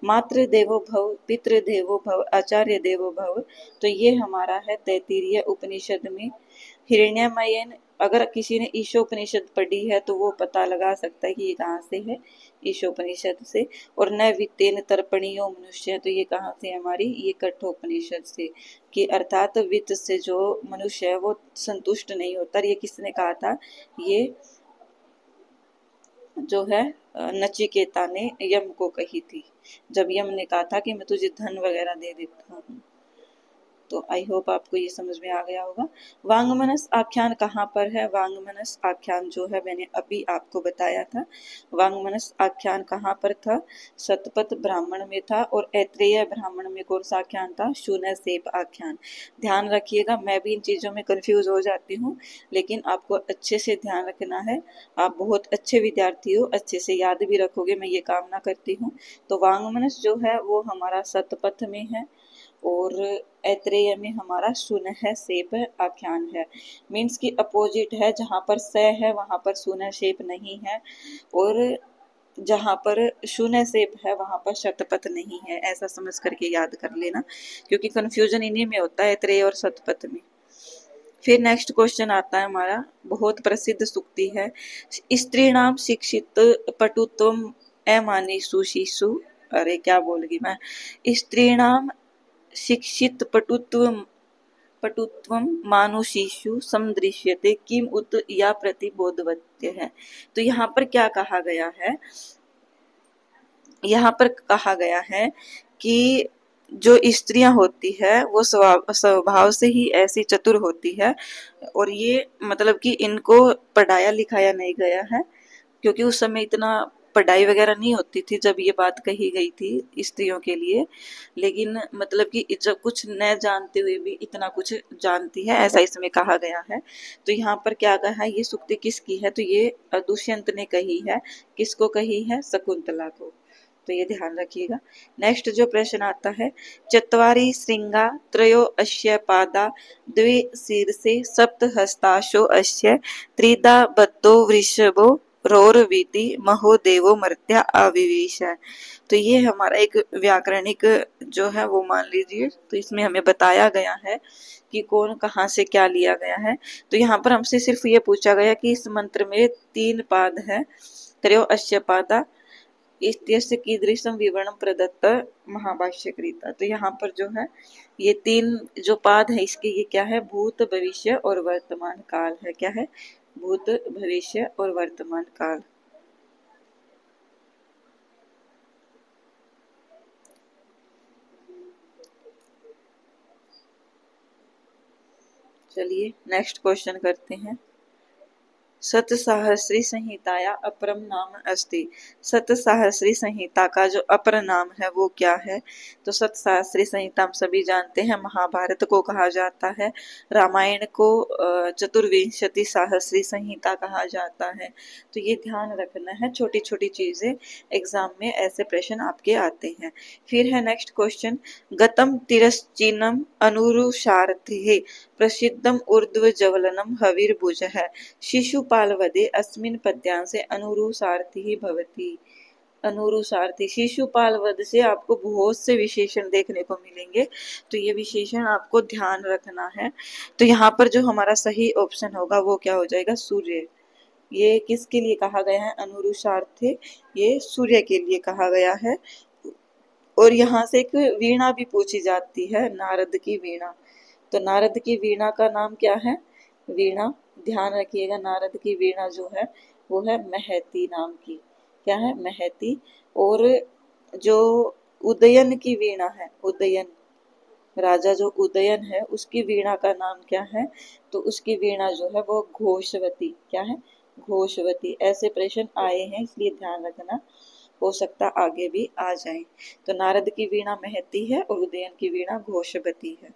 मातृ देवो भव, पितृ देवो भव, आचार्य देवो भव, तो ये हमारा है तैत्तिरीय उपनिषद में। हिरण्यमयन, अगर किसी ने ईशोपनिषद पढ़ी है तो वो पता लगा सकता है कि ये कहाँ से है, ईशोपनिषद से। और न वित्तेन तर्पणीयो मनुष्य, तो ये कहाँ से हमारी, ये कठोपनिषद से, कि अर्थात वित्त से जो मनुष्य है वो संतुष्ट नहीं होता। ये किसने कहा था, ये जो है नचिकेता ने यम को कही थी, जब यम ने कहा था कि मैं तुझे धन वगैरह दे देता हूँ। तो आई होप आपको ये समझ में आ गया होगा। वांगमनस आख्यान कहाँ पर है, वांगमनस आख्यान जो है मैंने अभी आपको बताया था। वांगमनस आख्यान कहाँ पर था, सतपथ ब्राह्मण में था। और ऐत्रेय ब्राह्मण में कौन सा आख्यान था, शून्यसेप आख्यान। ध्यान रखिएगा, मैं भी इन चीजों में कंफ्यूज हो जाती हूँ, लेकिन आपको अच्छे से ध्यान रखना है। आप बहुत अच्छे विद्यार्थी हो, अच्छे से याद भी रखोगे, मैं ये कामना करती हूँ। तो वांगमनस जो है वो हमारा सतपथ में है, और ऐत्रेय में हमारा शून्यसेप आख्यान है। मीन्स की अपोजिट है, जहाँ पर स है वहां पर शून्यसेप नहीं है, और जहाँ पर शून्यसेप है वहां पर शतपथ नहीं है। ऐसा समझ करके याद कर लेना, क्योंकि कंफ्यूजन इन्हीं में होता है, ऐत्रेय और शतपथ में। फिर नेक्स्ट क्वेश्चन आता है हमारा, बहुत प्रसिद्ध सूक्ति है, स्त्रीणाम शिक्षित पटुत्वम अमानिषु शिशु, अरे क्या बोल गई मैं, स्त्रीणाम शिक्षित पटुत्वम मानुषीषु समदृश्यते किम उत या प्रतिबोधवत्य है। तो यहाँ पर क्या कहा गया है, यहाँ पर कहा गया है कि जो स्त्रियां होती है वो स्वभाव से ही ऐसी चतुर होती है, और ये मतलब कि इनको पढ़ाया लिखाया नहीं गया है, क्योंकि उस समय इतना पढ़ाई वगैरह नहीं होती थी जब ये बात कही गई थी स्त्रियों के लिए। लेकिन मतलब कि जब कुछ न जानते हुए भी इतना कुछ जानती है, ऐसा इसमें कहा गया है। तो यहाँ पर क्या कहा है, ये सूक्ति किसकी है, तो ये दुष्यंत ने कही है। किसको कही है, शकुंतला को। तो ये ध्यान रखिएगा। नेक्स्ट जो प्रश्न आता है, चत्वारि श्रृंगा त्रयो अस्य पादा द्वे शीर्षे सप्त हस्ताशो अस्य त्रिदा बद्धो वृषभो रोरवीति महो देवो मर्त्या आविवेश है। तो ये हमारा एक व्याकरणिक जो है वो मान लीजिए, तो इसमें हमें बताया गया है कि कौन कहाँ से क्या लिया गया है। तो यहाँ पर हमसे सिर्फ ये पूछा गया कि इस मंत्र में 3 पाद है, त्रयो अस्य पादा, इत्यस्य कीदृशं विवरणं प्रदत्त महाभाष्यकृता। तो यहाँ पर जो है ये तीन जो पाद है इसके ये क्या है, भूत भविष्य और वर्तमान काल है। क्या है, भूत भविष्य और वर्तमान काल। चलिए नेक्स्ट क्वेश्चन करते हैं। सतसाहस्री संहिताया अपरम नाम अस्ति। सतसाहस्री संहिता का जो अपर नाम है वो क्या है? तो सतसाहस्री संहिता हम सभी जानते हैं महाभारत को कहा जाता है, रामायण को चतुर्विंशति साहस्री संहिता कहा जाता है। तो ये ध्यान रखना है, छोटी छोटी चीजें एग्जाम में ऐसे प्रश्न आपके आते हैं। फिर है नेक्स्ट क्वेश्चन, गतम तिरश्चिनम अनुरुषार्थे प्रसिद्धम ऊर्ध्व जवलनम हविर्भुज है, शिशुपाल वदे अस्मिन् पद्यांसे अनुरुसार्थी ही भवति। अनुरुसार्थी, शिशुपाल वध से आपको बहुत से विशेषण देखने को मिलेंगे, तो ये विशेषण आपको ध्यान रखना है। तो यहाँ पर जो हमारा सही ऑप्शन होगा वो क्या हो जाएगा, सूर्य। ये किसके लिए कहा गया है, अनुरुसार्थे, ये सूर्य के लिए कहा गया है। और यहाँ से एक वीणा भी पूछी जाती है, नारद की वीणा। तो नारद की वीणा का नाम क्या है, वीणा, ध्यान रखिएगा, नारद की वीणा जो है वो है महती नाम की। क्या है, महती। और जो उदयन की वीणा है, उदयन, राजा जो उदयन है उसकी वीणा का नाम क्या है, तो उसकी वीणा जो है वो घोषवती। क्या है, घोषवती। ऐसे प्रश्न आए हैं इसलिए ध्यान रखना, हो सकता आगे भी आ जाए। तो नारद की वीणा महती है और उदयन की वीणा घोषवती है।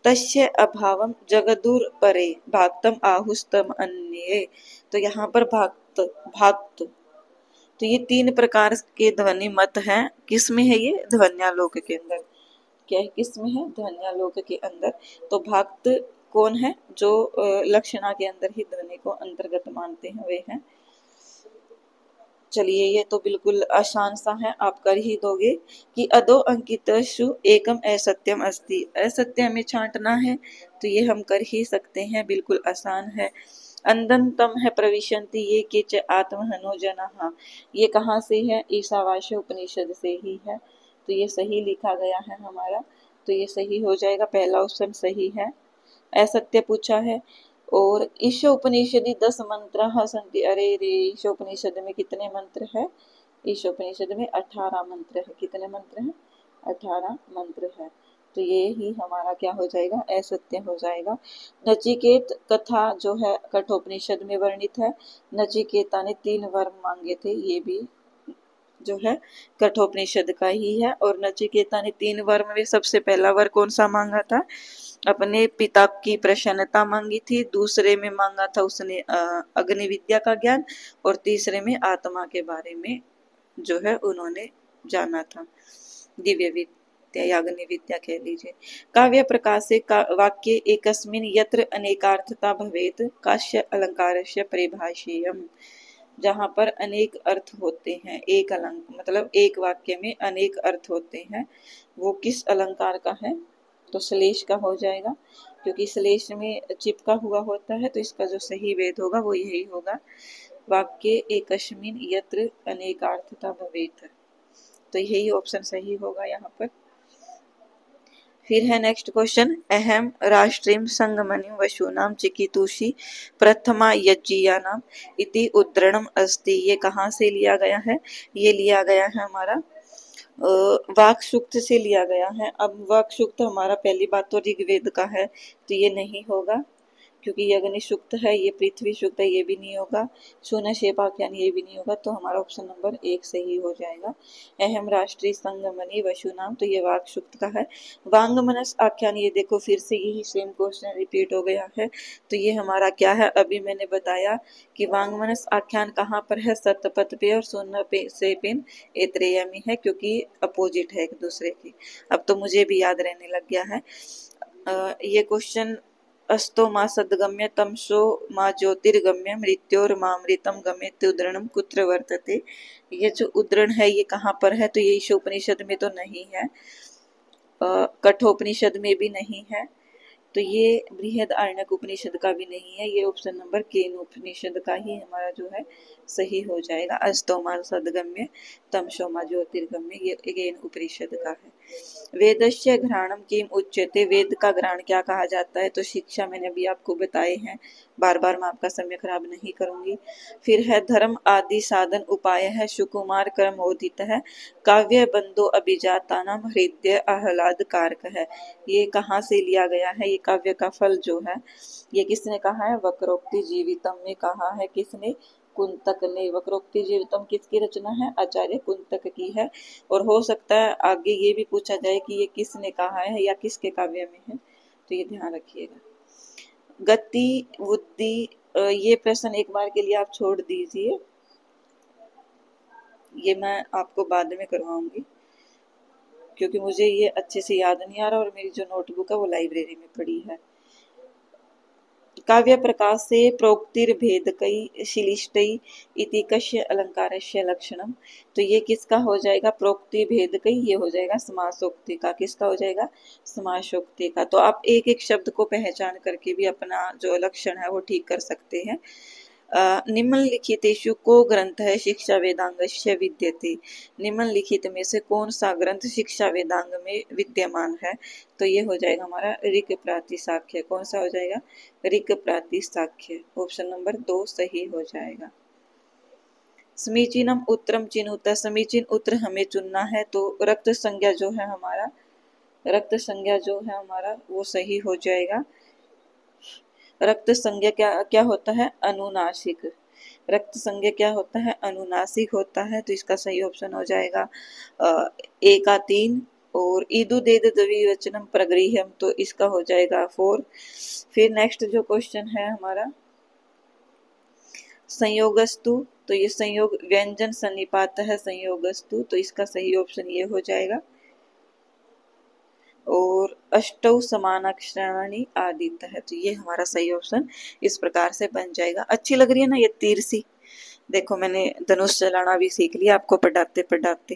तस्य अभावम जगदुर परे भाक्तम आहुस्तम अन्ये। तो यहाँ पर भाक्त, भाक्त, तो ये तीन प्रकार के ध्वनि मत हैं। किसमें है ये, ध्वन्यालोक के अंदर। क्या है, किसमें है, ध्वन्यालोक के अंदर। तो भाक्त कौन है, जो लक्षणा के अंदर ही ध्वनि को अंतर्गत मानते हैं वे हैं। चलिए ये तो बिल्कुल आसान सा है, आप कर ही दोगे कि अधो अंकितशु एकम असत्यम अस्ति। असत्य में छांटना है तो ये हम कर ही सकते हैं, बिल्कुल आसान है। अंधन्तम है प्रविशन्ति ये केच आत्महनो जनाः। ये कहाँ से है, ईशावास्य उपनिषद से ही है। तो ये सही लिखा गया है हमारा, तो ये सही हो जाएगा, पहला ऑप्शन सही है। असत्य पूछा है। और ईशोपनिषदि 10 मंत्र सन्ति। अरे रे, ईशोपनिषद में कितने मंत्र है, ईशोपनिषद में 18 मंत्र है। कितने मंत्र है, 18 मंत्र है। तो ये ही हमारा क्या हो जाएगा, असत्य हो जाएगा। नचिकेत कथा जो है कठोपनिषद में वर्णित है। नचिकेता ने 3 वर मांगे थे, ये भी जो है कठोपनिषद का ही है। और नचिकेता ने 3 वर में सबसे पहला वर कौन सा मांगा था, अपने पिता की प्रसन्नता मांगी थी। दूसरे में मांगा था उसने अग्नि विद्या का ज्ञान। और तीसरे में आत्मा के बारे में जो है उन्होंने जाना था, दिव्य विद्या या अग्नि विद्या कह लीजिए। काव्य प्रकाशे का वाक्य एकस्मिन् यत्र अनेकार्थता भवेत काश्य अलंकारस्य परिभाषेयम्। जहाँ पर अनेक अर्थ होते हैं, एक मतलब एक वाक्य में अनेक अर्थ होते हैं, वो किस अलंकार का है, तो श्लेष का हो जाएगा, क्योंकि श्लेष में चिपका हुआ होता है। तो इसका जो सही वेद होगा वो यही होगा, वाक्य एकस्मिन् यत्र अनेकार्थता भवेत। तो यही ऑप्शन सही होगा यहाँ पर। फिर है नेक्स्ट क्वेश्चन, अहम राष्ट्रीम संगमनिम वशूनाम चिकितुषी प्रथमा यज्ञियानाम इति उद्धरणम अस्ति। ये कहाँ से लिया गया है, ये लिया गया है हमारा वाक सूक्त से लिया गया है। अब वाक सूक्त हमारा पहली बात तो ऋग्वेद का है, तो ये नहीं होगा, क्योंकि ये अग्नि सूक्त है, ये पृथ्वी सूक्त है, ये भी नहीं होगा। शून्य शेपाख्यान, ये भी नहीं होगा। तो हमारा ऑप्शन नंबर 1 सही हो जाएगा। अहम राष्ट्रीय संगमनी वशुनाम, तो ये वाक सूक्त का है। वांगमनस आख्यान, ये देखो फिर से यही सेम क्वेश्चन रिपीट हो गया है। तो ये हमारा क्या है, अभी मैंने बताया कि वांगमनस आख्यान कहाँ पर है, सतपथ पे और शून्य पे से पिन एत्रेय में है, क्योंकि अपोजिट है एक दूसरे की। अब तो मुझे भी याद रहने लग गया है। ये क्वेश्चन, अस्तो मा सद्गम्य तमसो मा ज्योतिर्गम्य मृत्योर्मामृतम गम्यते उद्धरणम कुत्र वर्तते। ये जो उद्धरण है ये कहाँ पर है, तो ये ईशोपनिषद में तो नहीं है, कठोपनिषद में भी नहीं है, तो ये बृहद आरण्यक उपनिषद का भी नहीं है, ये ऑप्शन नंबर केन उपनिषद का ही हमारा जो है सही हो जाएगा। अस्तोमा सदगम्य तमसोमा ज्योतिर्गम्य, ये केन उपनिषद का है। वेदस्य घ्राणम किम उच्यते, वेद का घ्राण क्या कहा जाता है? तो शिक्षा मैंने अभी आपको बताए हैं, बार बार मैं आपका समय खराब नहीं करूंगी। फिर है धर्म आदि साधन उपाय है, सुकुमार क्रमोदित है, काव्य बंदो अभिजाता नाम हृदय आह्लाद कारक है। ये कहाँ से लिया गया है? ये काव्य का फल जो है ये किसने कहा है? वक्रोक्ति जीवितम में कहा है। किसने? कुंतक ने। वक्रोक्ति जीवितम किसकी रचना है? आचार्य कुंतक की है। और हो सकता है आगे ये भी पूछा जाए कि ये किसने कहा है या किसके काव्य में है, तो ये ध्यान रखिएगा। गति बुद्धि, ये प्रश्न एक बार के लिए आप छोड़ दीजिए, ये मैं आपको बाद में करवाऊंगी क्योंकि मुझे ये अच्छे से याद नहीं आ रहा और मेरी जो नोटबुक है वो लाइब्रेरी में पड़ी है। काव्य प्रकाश से प्रोक्तिर्भेदकई शिलिष्टई इति कस्य अलंकारस्य लक्षणम, तो ये किसका हो जाएगा? प्रोक्ति भेदकई, ये हो जाएगा समासोक्ति का। किसका हो जाएगा? समासोक्ति का। तो आप एक एक शब्द को पहचान करके भी अपना जो लक्षण है वो ठीक कर सकते हैं। निम्नलिखितेषु को ग्रंथ है शिक्षा वेदांगस्य विद्यते, निम्नलिखित में से कौन सा ग्रंथ शिक्षा वेदांग में विद्यमान है? तो ये हो जाएगा हमारा ऋक् प्रातिशाख्य। कौन सा हो जाएगा? ऋक् प्रातिशाख्य। ऑप्शन नंबर 2 सही हो जाएगा। समीचीनम उत्तरम चिनुत, समीचीन उत्तर हमें चुनना है, तो रक्त संज्ञा जो है हमारा, रक्त संज्ञा जो है हमारा वो सही हो जाएगा। रक्त संज्ञा क्या क्या होता है? अनुनासिक। रक्त संज्ञा क्या होता है? अनुनासिक होता है, तो इसका सही ऑप्शन हो जाएगा ए का 3। और ईदु देद द्विवचनम प्रगृह्यम, तो इसका हो जाएगा 4। फिर नेक्स्ट जो क्वेश्चन है हमारा संयोगस्तु, तो ये संयोग व्यंजन सन्निपात है संयोगस्तु, तो इसका सही ऑप्शन ये हो जाएगा। और अष्टौ समानाक्षराणि आदित है, तो ये हमारा सही ऑप्शन इस प्रकार से बन जाएगा। अच्छी लग रही है ना ये तीर सी? देखो मैंने धनुष चलाना भी सीख लिया आपको पढ़ाते पढ़ाते।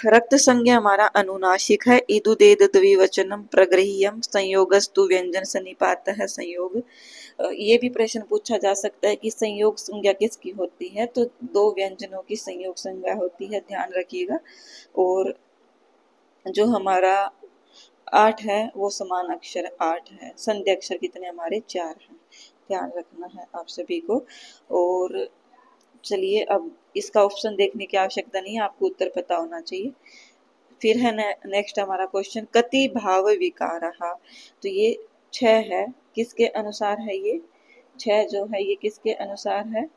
रक्त संज्ञा हमारा अनुनासिक है। इदुदेद द्विवचनम प्रगृह्यम, संयोगस्तु व्यंजन सन्निपात है संयोग। ये भी प्रश्न पूछा जा सकता है कि संयोग संज्ञा किसकी होती है? तो दो व्यंजनों की संयोग संज्ञा होती है, ध्यान रखिएगा। और जो हमारा 8 है वो समान अक्षर 8 है। संध्या अक्षर कितने हमारे? 4 हैं, ध्यान रखना है आप सभी को। और चलिए अब इसका ऑप्शन देखने की आवश्यकता नहीं है, आपको उत्तर पता होना चाहिए। फिर है नेक्स्ट हमारा क्वेश्चन कति भाव विकारः, तो ये 6 है, किसके अनुसार है? ये 6 जो है ये किसके अनुसार है?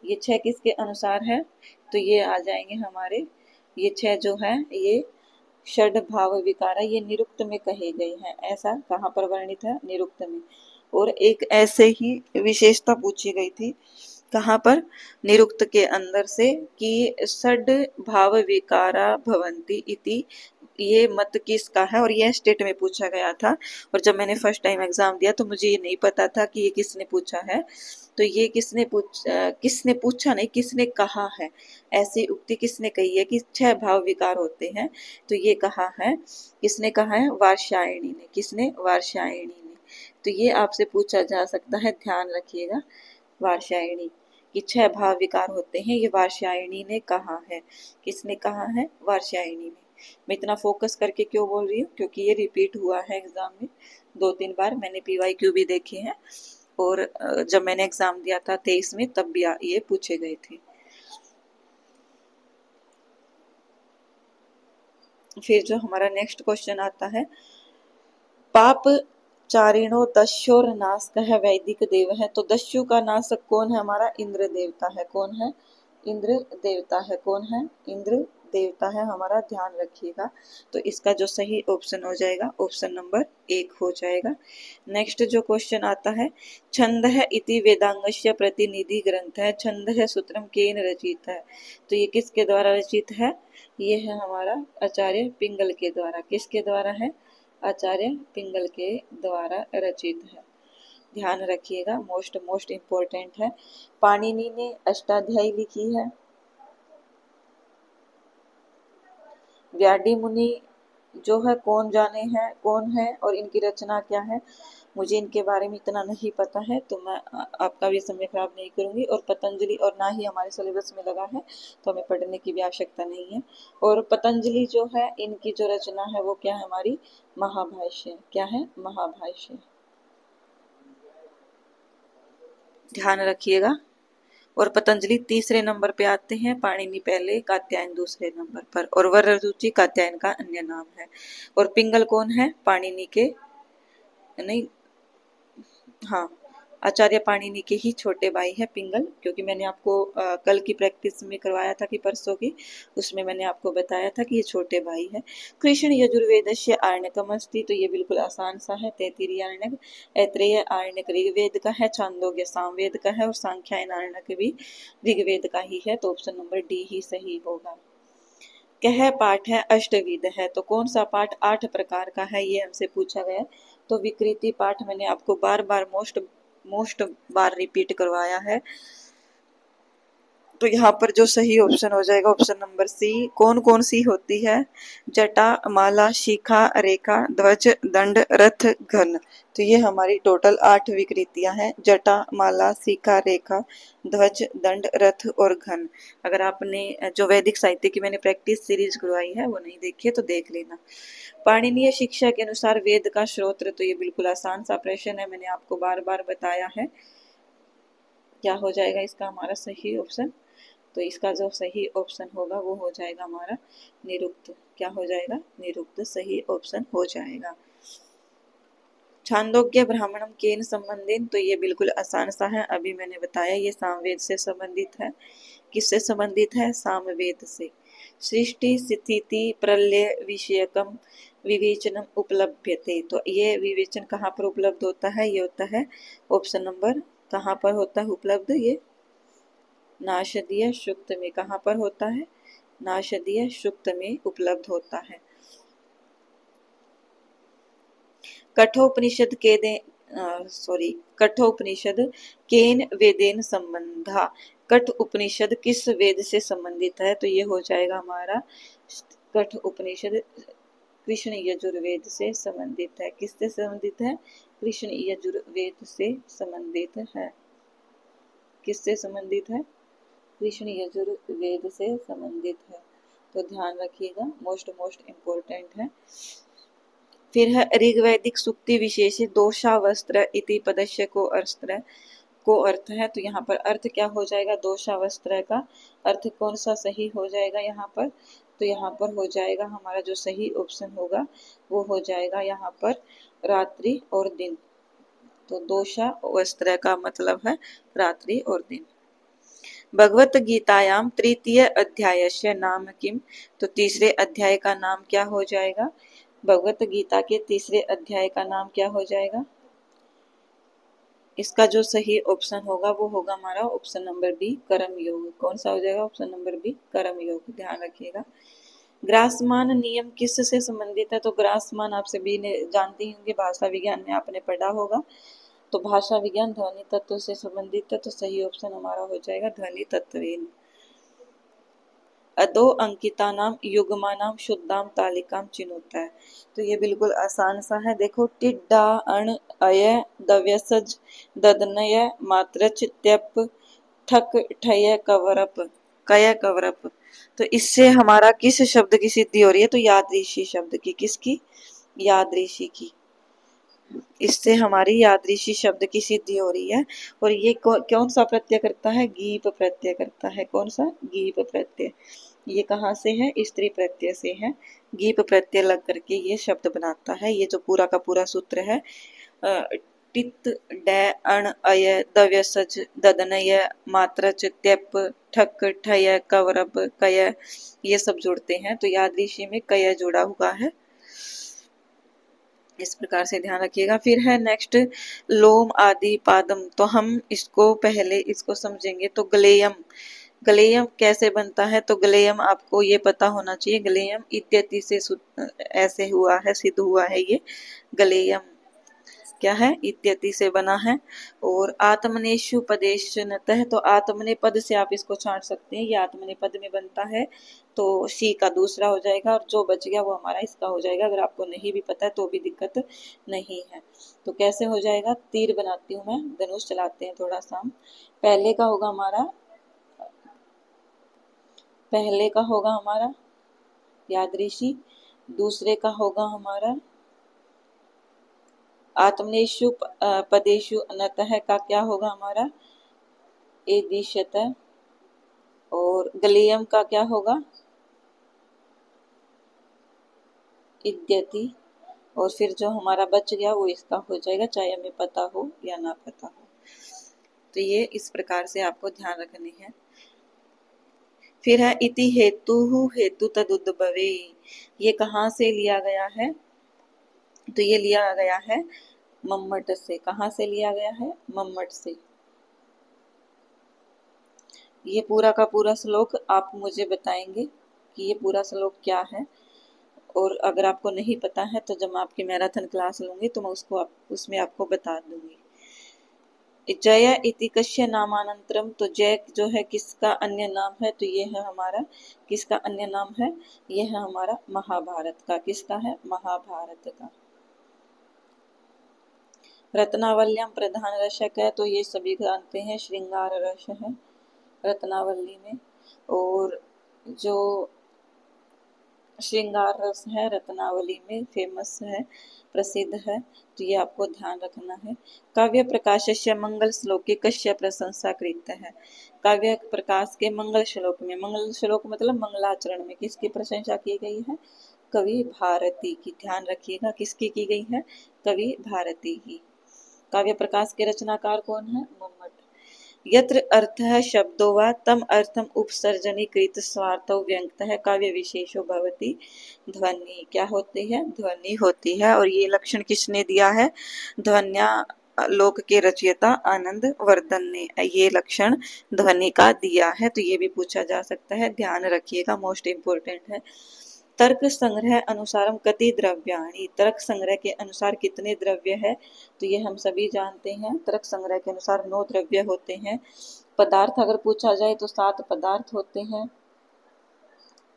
ये 6 किसके अनुसार है? तो ये आ जाएंगे हमारे, ये 6 जो है ये षड भाव विकार, ये निरुक्त में कहे गए हैं। ऐसा कहाँ पर वर्णित है? निरुक्त में। और एक ऐसे ही विशेषता पूछी गई थी, कहाँ पर? निरुक्त के अंदर से, कि षड भाव विकारा भवन्ति इति, ये मत किसका है? और ये स्टेट में पूछा गया था। और जब मैंने फर्स्ट टाइम एग्जाम दिया तो मुझे ये नहीं पता था कि ये किसने पूछा है। तो ये किसने पूछा नहीं, किसने कहा है? ऐसी उक्ति किसने कही है कि 6 भाव विकार होते हैं? तो ये कहा है, किसने कहा है? वार्ष्यायणी ने। किसने? वार्ष्यायणी ने। तो ये आपसे पूछा जा सकता है, ध्यान रखिएगा। वार्ष्यायणी कि 6 भाव विकार होते हैं, ये वार्ष्यायणी ने कहा है। किसने कहा है? वार्ष्यायणी ने। मैं इतना फोकस करके क्यों बोल रही हूँ? क्योंकि ये रिपीट हुआ है एग्जाम में 2-3 बार, मैंने PYQ भी देखे हैं। और जब मैंने एग्जाम दिया था 23 में तब भी ये पूछे गए थे। फिर जो हमारा नेक्स्ट क्वेश्चन आता है पाप चारिणो दस्योर नाशक है वैदिक देव है, तो दस्यु का नाशक कौन है? हमारा इंद्र देवता है। कौन है? इंद्र देवता है। कौन है? इंद्र देवता है हमारा, ध्यान रखिएगा। तो इसका जो सही ऑप्शन हो जाएगा ऑप्शन नंबर 1 हो जाएगा। नेक्स्ट जो क्वेश्चन आता है छंद है इति वेदांगस्य प्रतिनिधि ग्रंथ है, छंद है सूत्रम केन रचित है, तो ये किसके द्वारा रचित है? ये है हमारा आचार्य पिंगल के द्वारा। किसके द्वारा है? आचार्य पिंगल के द्वारा रचित है, ध्यान रखिएगा। मोस्ट इम्पोर्टेंट है। पाणिनि ने अष्टाध्यायी लिखी है, व्याडी मुनि जो है कौन जाने हैं, कौन है और इनकी रचना क्या है, मुझे इनके बारे में इतना नहीं पता है, तो मैं आपका भी समय खराब नहीं करूंगी। और पतंजलि और ना ही हमारे सिलेबस में लगा है, तो हमें पढ़ने की भी आवश्यकता नहीं है। और पतंजलि जो है इनकी जो रचना है वो क्या है, हमारी महाभाष्य। क्या है, महाभाष्य, ध्यान रखिएगा। और पतंजलि तीसरे नंबर पे आते हैं, पाणिनि पहले, कात्यायन दूसरे नंबर पर, और वररुचि कात्यायन का अन्य नाम है। और पिंगल कौन है, पाणिनि के नहीं, हाँ, आचार्य पाणिनि के ही छोटे भाई है पिंगल, क्योंकि मैंने आपको कल की प्रैक्टिस में करवाया था कि परसों की, उसमें मैंने आपको बताया था कि ये छोटे भाई है। कृष्ण यजुर्वेदस्य आर्णकम अस्ति, तो ये बिल्कुल आसान सा है। तैत्तिरीय आर्णक, ऐत्रेय आर्णक ऋग्वेद का है, छांदोग्य सामवेद का है, और सांख्यायन आर्णक भी ऋग्वेद का ही है, तो ऑप्शन नंबर डी ही सही होगा। कह पाठ है अष्टविध है, तो कौन सा पाठ 8 प्रकार का है, ये हमसे पूछा गया। तो विकृति पाठ मैंने आपको बार बार मोस्ट बार रिपीट करवाया है, तो यहाँ पर जो सही ऑप्शन हो जाएगा ऑप्शन नंबर सी। कौन कौन सी होती है, जटा, माला, शिखा, रेखा, ध्वज, दंड, रथ, घन। तो ये हमारी टोटल 8 विकृतियां हैं, जटा, माला, शिखा, रेखा, ध्वज, दंड, रथ और घन। अगर आपने जो वैदिक साहित्य की मैंने प्रैक्टिस सीरीज करवाई है वो नहीं देखी है तो देख लेना। पाणिनीय शिक्षा के अनुसार वेद का श्रोत्र, तो ये बिल्कुल आसान सा प्रश्न है, मैंने आपको बार बार बताया है। क्या हो जाएगा इसका हमारा सही ऑप्शन, तो इसका जो सही ऑप्शन होगा वो हो जाएगा हमारा निरुक्त। क्या हो जाएगा, निरुक्त सही ऑप्शन हो जाएगा। छांदोग्य ब्राह्मणम केन संबंधित, तो ये बिल्कुल आसान सा है, अभी मैंने बताया ये सामवेद से संबंधित है। किससे संबंधित है, सामवेद से। सृष्टि स्थिति प्रलय विषयकम विवेचनम उपलभ्यते, तो ये विवेचन कहाँ पर उपलब्ध होता है, ये होता है ऑप्शन नंबर, कहाँ पर होता है उपलब्ध, ये नाषदीय सूक्त में। कहाँ पर होता है, नाषदीय सूक्त में उपलब्ध होता है। कठोपनिषद के दे कठोपनिषद केन वेदेन संबंधा, कठ उपनिषद किस वेद से संबंधित है, तो ये हो जाएगा हमारा कठ उपनिषद कृष्ण यजुर्वेद से संबंधित है। किससे संबंधित है, कृष्ण यजुर्वेद से संबंधित है। किससे संबंधित है, कृष्ण यजुर्वेद से संबंधित है, तो ध्यान रखिएगा, मोस्ट इम्पोर्टेंट है। फिर है ऋग्वैदिक सुक्ति विशेष दोषा वस्त्र इति पदस्य को अर्थ है, तो यहाँ पर अर्थ क्या हो जाएगा, दोषा वस्त्र का अर्थ कौन सा सही हो जाएगा यहाँ पर, तो यहाँ पर हो जाएगा हमारा जो सही ऑप्शन होगा वो हो जाएगा यहाँ पर रात्रि और दिन। तो दोषा वस्त्र का मतलब है रात्रि और दिन। भगवत गीतायाम तृतीय अध्यायस्य नाम किम, तो तीसरे अध्याय का नाम क्या हो जाएगा, भगवत गीता के तीसरे अध्याय का नाम क्या हो जाएगा। इसका जो सही ऑप्शन होगा वो होगा हमारा ऑप्शन नंबर बी, कर्म योग। कौन सा हो जाएगा, ऑप्शन नंबर बी, कर्म योग, ध्यान रखिएगा। ग्रासमान नियम किस से संबंधित है, तो ग्रासमान आप सभी ने जानते होंगे, भाषा विज्ञान में आपने पढ़ा होगा, तो भाषा विज्ञान ध्वनि तत्व से संबंधित है, तो सही ऑप्शन हमारा हो जाएगा ध्वनि तत्वेन। अदो अंकिता नाम युग्मा नाम शुद्धाम तालिकाम चिन्होता है, तो ये बिल्कुल आसान सा है। देखो टिड्डा अण अय दव्यसज ददनय मात्रच त्यप ठक ठय कवरप कय कवरप, तो इससे हमारा किस शब्द की सिद्धि हो रही है, तो यादृशी शब्द की। किसकी, यादृशी की, इससे हमारी यादृशी शब्द की सिद्धि हो रही है। और ये कौन सा प्रत्यय करता है, गीप प्रत्यय करता है। कौन सा, गीप प्रत्यय। ये कहाँ से है, स्त्री प्रत्यय से है, गीप प्रत्यय लग करके ये शब्द बनाता है। ये जो पूरा का पूरा सूत्र है, टित डै अण अय दव्यसज ददनय मात्रच त्यप ठक ठय कवरप कय, ये सब जोड़ते हैं, तो यादृशी में कय जुड़ा हुआ है, इस प्रकार से ध्यान रखिएगा। फिर है नेक्स्ट लोम आदि पादम, तो हम इसको पहले इसको समझेंगे। तो गलेयम, गलेयम कैसे बनता है, तो गलेयम आपको ये पता होना चाहिए, गलेयम इत्यति से ऐसे हुआ है, सिद्ध हुआ है ये गलेयम। क्या है, इत्यति से बना है। और आत्मनेषु पदेशनतः, तो आत्मने पद से आप इसको छांट सकते हैं, ये आत्मने पद में बनता है, तो सी का दूसरा हो जाएगा और जो बच गया वो हमारा इसका हो जाएगा। अगर आपको नहीं भी पता है तो भी दिक्कत नहीं है। तो कैसे हो जाएगा, तीर बनाती हूँ मैं, धनुष चलाते हैं थोड़ा सा। पहले का होगा हमारा यादृशी, दूसरे का होगा हमारा आत्मनेषु पदेषु अनतः का क्या होगा हमारा एदिशत, और गलेयम का क्या होगा इद्यति, और फिर जो हमारा बच गया वो इसका हो जाएगा, चाहे हमें पता हो या ना पता हो। तो ये इस प्रकार से आपको ध्यान रखनी है। फिर है इति हेतु तदुद्भवे, ये कहाँ से लिया गया है, तो ये लिया गया है मम्मट से। कहाँ से लिया गया है, मम्मट से। ये पूरा का पूरा श्लोक आप मुझे बताएंगे कि ये पूरा श्लोक क्या है, और अगर आपको नहीं पता है तो जब मैं आपकी मैराथन क्लास लूंगी तो मैं उसमें आपको बता दूंगी। जय इति कस्य नामानंतरम, तो जय जो है किसका अन्य नाम है, तो ये है हमारा किसका अन्य नाम है, ये है हमारा महाभारत का। किसका है, महाभारत का। रत्नावल्यम प्रधान रसक है, तो ये सभी जानते हैं श्रृंगार रस है रत्नावली में, और जो श्रृंगार रस है रत्नावली में फेमस है, प्रसिद्ध है, तो ये आपको ध्यान रखना है। काव्य प्रकाशस्य मंगल श्लोके कस्य प्रशंसा कृत है, काव्य प्रकाश के मंगल श्लोक में, मंगल श्लोक मतलब मंगलाचरण में किसकी प्रशंसा की गई है, कवि भारती की। ध्यान रखिएगा किसकी की गई है, कवि भारती की। काव्य प्रकाश के रचनाकार कौन है, मम्मट। यत्र अर्थः शब्दो वा तम अर्थम उपसर्जनीकृत स्वार्थो व्यंग्यतः काव्य विशेषो भवति ध्वनि। क्या होती है, ध्वनि होती है। और ये लक्षण किसने दिया है, ध्वन्या लोक के रचयिता आनंद वर्धन ने ये लक्षण ध्वनि का दिया है। तो ये भी पूछा जा सकता है, ध्यान रखिएगा, मोस्ट इम्पोर्टेंट है। तर्क संग्रह अनुसारम कति द्रव्याणि, तर्क संग्रह के अनुसार कितने द्रव्य है, तो ये हम सभी जानते हैं, तर्क संग्रह के अनुसार 9 द्रव्य होते हैं। पदार्थ अगर पूछा जाए तो 7 पदार्थ होते हैं,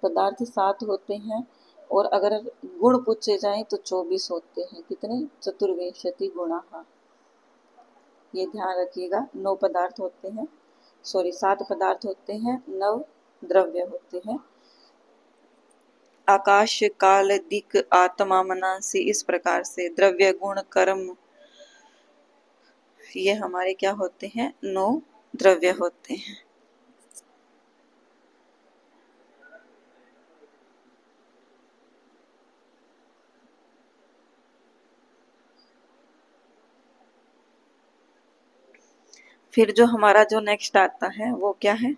पदार्थ 7 होते हैं। और अगर गुण पूछे जाए तो 24 होते हैं। कितने, चतुर्विंशति गुणाः। ये ध्यान रखिएगा, 9 पदार्थ होते हैं, 7 पदार्थ होते हैं, 9 द्रव्य होते हैं। आकाश काल दिक आत्मा मनांसी, इस प्रकार से द्रव्य गुण कर्म ये हमारे क्या होते हैं, 9 द्रव्य होते हैं। फिर जो हमारा जो नेक्स्ट आता है वो क्या है,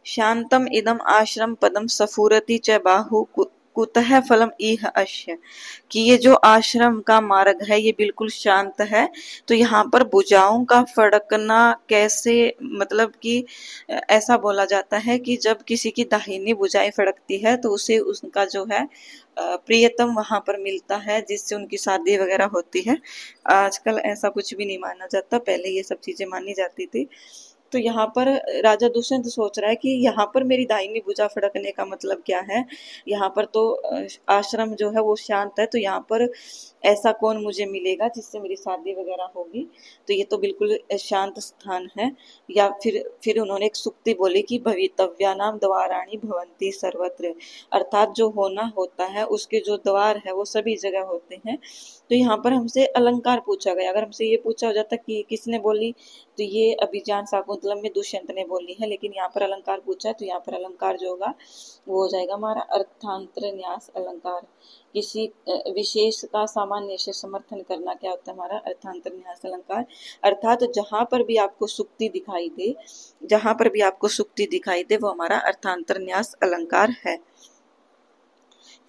शांतम इदम आश्रम पदम सफुरति च बाहु कुतः फलम इह अश्य, कि ये जो आश्रम का मार्ग है ये बिल्कुल शांत है, तो यहाँ पर भुजाओं का फड़कना कैसे, मतलब कि ऐसा बोला जाता है कि जब किसी की दाहिनी भुजाएं फड़कती है तो उसे उसका जो है प्रियतम वहां पर मिलता है, जिससे उनकी शादी वगैरह होती है। आजकल ऐसा कुछ भी नहीं माना जाता, पहले ये सब चीजें मानी जाती थी। तो यहाँ पर राजा दुष्यंत सोच रहा है कि यहाँ पर मेरी दाहिनी भुजा फड़कने का मतलब क्या है, यहाँ पर तो आश्रम जो है वो शांत है, तो यहाँ पर ऐसा कौन मुझे मिलेगा जिससे मेरी शादी वगैरह होगी, तो ये तो बिल्कुल शांत स्थान है। या फिर उन्होंने एक सुक्ति बोली कि भवितव्यानाम द्वाराणि भवन्ति सर्वत्र, अर्थात जो होना होता है उसके जो द्वार है वो सभी जगह होते हैं। तो यहाँ पर हमसे अलंकार पूछा गया, अगर हमसे ये पूछा हो जाता कि किसने बोली, तो ये अभिज्ञान शाकुंतलम में दुष्यंत ने बोली है, लेकिन यहाँ पर अलंकार पूछा है तो यहाँ पर अलंकार जो होगा वो हो जाएगा हमारा अर्थांतर न्यास अलंकार। किसी विशेष का सामान्य से समर्थन करना क्या होता है हमारा अर्थांतर न्यास अलंकार। अर्थात जहां पर भी आपको सुक्ति दिखाई दे, जहां पर भी आपको सुक्ति दिखाई दे वो हमारा अर्थांतर न्यास अलंकार है।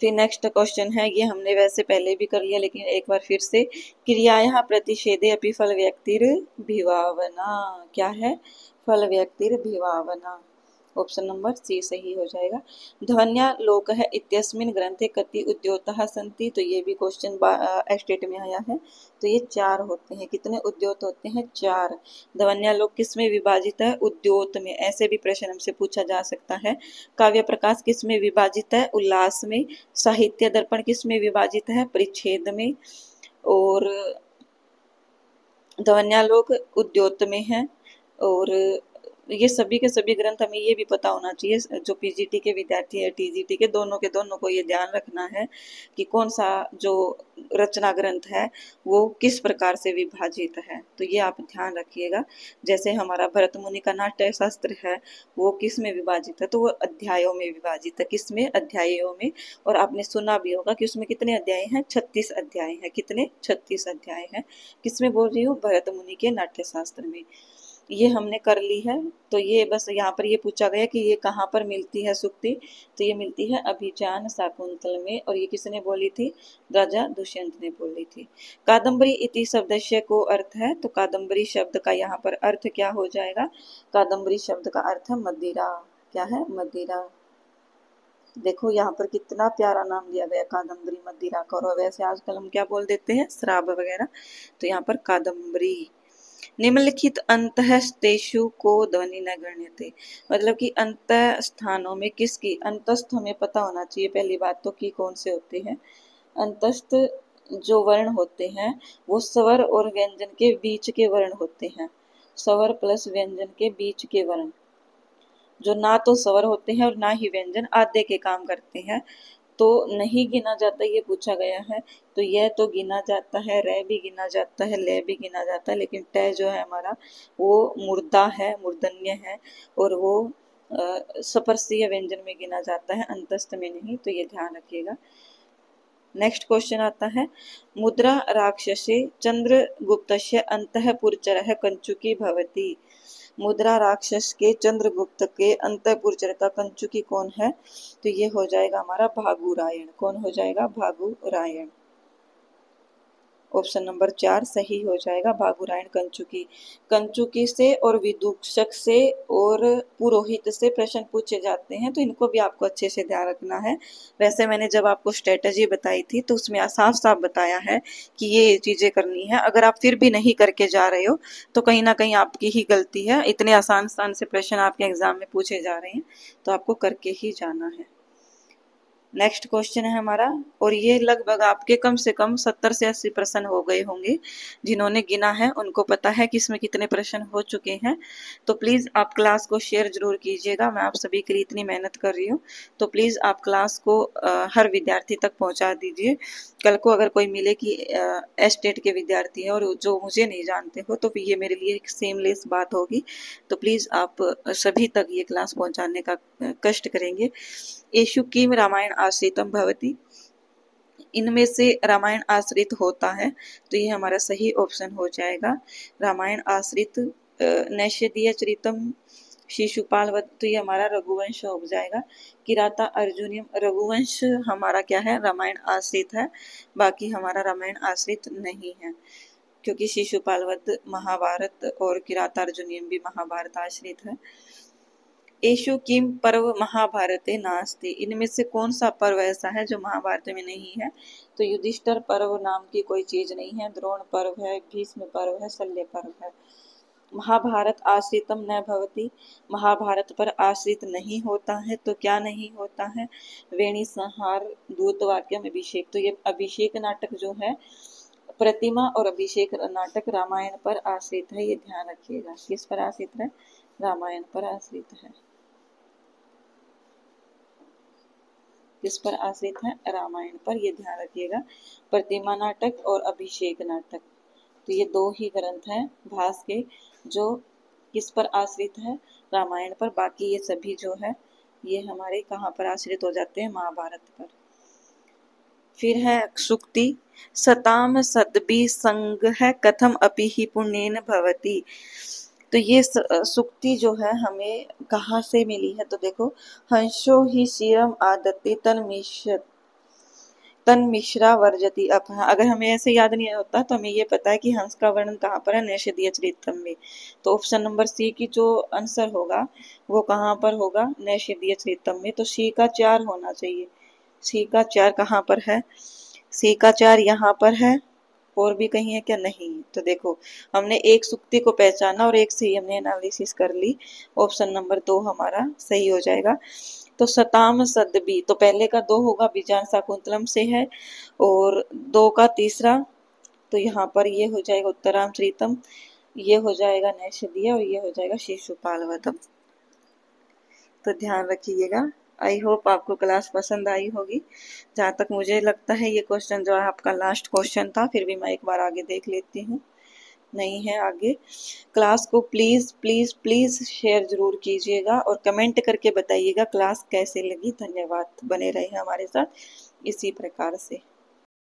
फिर नेक्स्ट क्वेश्चन है, ये हमने वैसे पहले भी कर लिया लेकिन एक बार फिर से, क्रियाया प्रतिषेधे अपि फल व्यक्तिर भिवावना, क्या है, फल व्यक्तिर भिवावना। ऑप्शन नंबर सी सही हो जाएगा। ध्वन्यालोक है इत्यस्मिन् ग्रंथे कति उद्योतः सन्ति, तो ये भी क्वेश्चन स्टेट में आया है। तो ये 4 होते हैं। कितने उद्योत होते हैं? 4। ध्वन्यालोक किस में विभाजित है? उद्योत में। ऐसे भी प्रश्न हमसे पूछा जा सकता है। काव्य प्रकाश किस में विभाजित है? उल्लास में। साहित्य दर्पण किस में विभाजित है? परिच्छेद में। और ध्वन्यालोक उद्योत में है। और ये सभी के सभी ग्रंथ हमें ये भी पता होना चाहिए, जो पीजीटी के विद्यार्थी है, टीजीटी के, दोनों को ये ध्यान रखना है कि कौन सा जो रचना ग्रंथ है वो किस प्रकार से विभाजित है। तो ये आप ध्यान रखिएगा। जैसे हमारा भरत मुनि का नाट्य शास्त्र है, वो किस में विभाजित है? तो वो अध्यायों में विभाजित है। किस में? अध्यायों में। और आपने सुना भी होगा कि उसमें कितने अध्याय हैं? 36 अध्याय हैं। कितने? 36 अध्याय हैं। किसमें बोल रही हूँ? भरत मुनि के नाट्य शास्त्र में। ये हमने कर ली है। तो ये बस यहाँ पर ये पूछा गया कि ये कहाँ पर मिलती है सुक्ति, तो ये मिलती है अभिज्ञान शाकुंतल में। और ये किसने बोली थी? राजा दुष्यंत ने बोली थी। कादम्बरी इति शब्दस्य को अर्थ है, तो कादम्बरी शब्द का यहाँ पर अर्थ क्या हो जाएगा? कादम्बरी शब्द का अर्थ है मदिरा। क्या है? मदिरा। देखो यहाँ पर कितना प्यारा नाम दिया गया, कादम्बरी मदिरा का। और वैसे आजकल हम क्या बोल देते हैं? शराब वगैरह। तो यहाँ पर कादम्बरी। निम्नलिखित अंतःस्थेषु को ध्वनि न गण्यते, मतलब कि अंत स्थानों में किसकी? अंतस्थ हमें पता होना चाहिए पहली बात तो कि कौन से होते हैं। अंतस्थ जो वर्ण होते हैं वो स्वर और व्यंजन के बीच के वर्ण होते हैं। स्वर प्लस व्यंजन के बीच के वर्ण, जो ना तो स्वर होते हैं और ना ही व्यंजन, आधे के काम करते हैं, तो नहीं गिना जाता, ये पूछा गया है। तो यह तो गिना जाता है, रे भी गिना जाता है, ले भी गिना जाता है, लेकिन टे जो है हमारा वो मुर्दा है, मूर्धन्य है, और वो सपर्शीय व्यंजन में गिना जाता है, अंतस्थ में नहीं। तो ये ध्यान रखिएगा। नेक्स्ट क्वेश्चन आता है, मुद्रा राक्षसे चंद्रगुप्तस्य अंतःपुरचरः कंचुकी भवति। मुद्रा राक्षस के चंद्रगुप्त के अंतःपुरचर का कंचुकी कौन है? तो ये हो जाएगा हमारा भागुरायण। कौन हो जाएगा? भागुरायण। ऑप्शन नंबर 4 सही हो जाएगा, भागुरायण कंचुकी। कंचुकी से और विदूषक से और पुरोहित से प्रश्न पूछे जाते हैं, तो इनको भी आपको अच्छे से ध्यान रखना है। वैसे मैंने जब आपको स्ट्रेटजी बताई थी तो उसमें साफ साफ बताया है कि ये चीजें करनी है। अगर आप फिर भी नहीं करके जा रहे हो तो कहीं ना कहीं आपकी ही गलती है। इतने आसान आसान से प्रश्न आपके एग्जाम में पूछे जा रहे हैं, तो आपको करके ही जाना है। नेक्स्ट क्वेश्चन है हमारा, और ये लगभग आपके कम से कम 70 से 80 प्रश्न हो गए होंगे। जिन्होंने गिना है उनको पता है कि इसमें कितने प्रश्न हो चुके हैं। तो प्लीज़ आप क्लास को शेयर जरूर कीजिएगा। मैं आप सभी के लिए इतनी मेहनत कर रही हूँ, तो प्लीज़ आप क्लास को हर विद्यार्थी तक पहुँचा दीजिए। कल को अगर कोई मिले कि एस्टेट के विद्यार्थी हैं और जो मुझे नहीं जानते हो, तो ये मेरे लिए एक सेमलेस बात होगी। तो प्लीज़ आप सभी तक ये क्लास पहुँचाने का कष्ट करेंगे। येषु किम रामायण आश्रितम भवति, इनमें से रामायण आश्रित होता है, तो ये हमारा सही ऑप्शन हो जाएगा, रामायण आश्रित। नैषधीय चरितम शिशुपाल वध, तो ये हमारा रघुवंश हो जाएगा। किराता अर्जुनियम, रघुवंश हमारा क्या है? रामायण आश्रित है। बाकी हमारा रामायण आश्रित नहीं है, क्योंकि शिशुपाल वध महाभारत और किराता अर्जुनियम भी महाभारत आश्रित है। एषु किम पर्व महाभारते नास्ति, इनमें से कौन सा पर्व ऐसा है जो महाभारत में नहीं है? तो युधिष्ठिर पर्व नाम की कोई चीज नहीं है, द्रोण पर्व है, भीष्म पर्व है, शल्य पर्व है। महाभारत आश्रितम न भवति, महाभारत पर आश्रित नहीं होता है, तो क्या नहीं होता है? वेणी संहार, दूतवाक्यम, अभिषेक। तो ये अभिषेक नाटक जो है, प्रतिमा और अभिषेक नाटक रामायण पर आश्रित है, ये ध्यान रखिएगा। किस पर आश्रित है? रामायण पर आश्रित है। किस पर आश्रित है? रामायण पर, ये ध्यान रखिएगा। प्रतिमा नाटक और अभिषेक नाटक, तो ये 2 ही ग्रंथ हैं भास के जो किस पर आश्रित है? रामायण पर। बाकी ये सभी जो है ये हमारे कहाँ पर आश्रित हो जाते हैं? महाभारत पर। फिर है सुक्ति, सताम सदबी संग है कथम अपि ही पुण्येन भवति। तो ये सुक्ति जो है हमें कहाँ से मिली है? तो देखो, हंसो ही शिरम आदत्ते तन्मिष्यत, तन मिश्रा वर्जती अप। अगर हमें ऐसे याद नहीं होता तो हमें ये पता है कि हंस का वर्णन कहाँ पर है, नैषधीय चरितम में। तो ऑप्शन नंबर सी की जो आंसर होगा वो कहाँ पर होगा, नैषधीय चरितम में। तो सी का 4 होना चाहिए। सी का 4 कहाँ पर है, सी का 4 यहाँ पर है। और भी कहीं है क्या, नहीं। तो देखो हमने एक सुक्ति को पहचाना और एक से ही हमने एनालिसिस कर ली। ऑप्शन नंबर 2 हमारा सही हो जाएगा। तो सताम सदबी, तो पहले का 2 होगा, बीजान शाकुंतलम से है, और 2 का तीसरा, तो यहाँ पर ये हो जाएगा उत्तरामचरितम, ये हो जाएगा नैषधीय और ये हो जाएगा शिशुपाल वधम। तो ध्यान रखिएगा। आई होप आपको क्लास पसंद आई होगी। जहाँ तक मुझे लगता है ये क्वेश्चन जो है आपका लास्ट क्वेश्चन था, फिर भी मैं एक बार आगे देख लेती हूँ, नहीं है आगे। क्लास को प्लीज़ प्लीज़ प्लीज़ शेयर ज़रूर कीजिएगा और कमेंट करके बताइएगा क्लास कैसे लगी। धन्यवाद, बने रहे हमारे साथ इसी प्रकार से।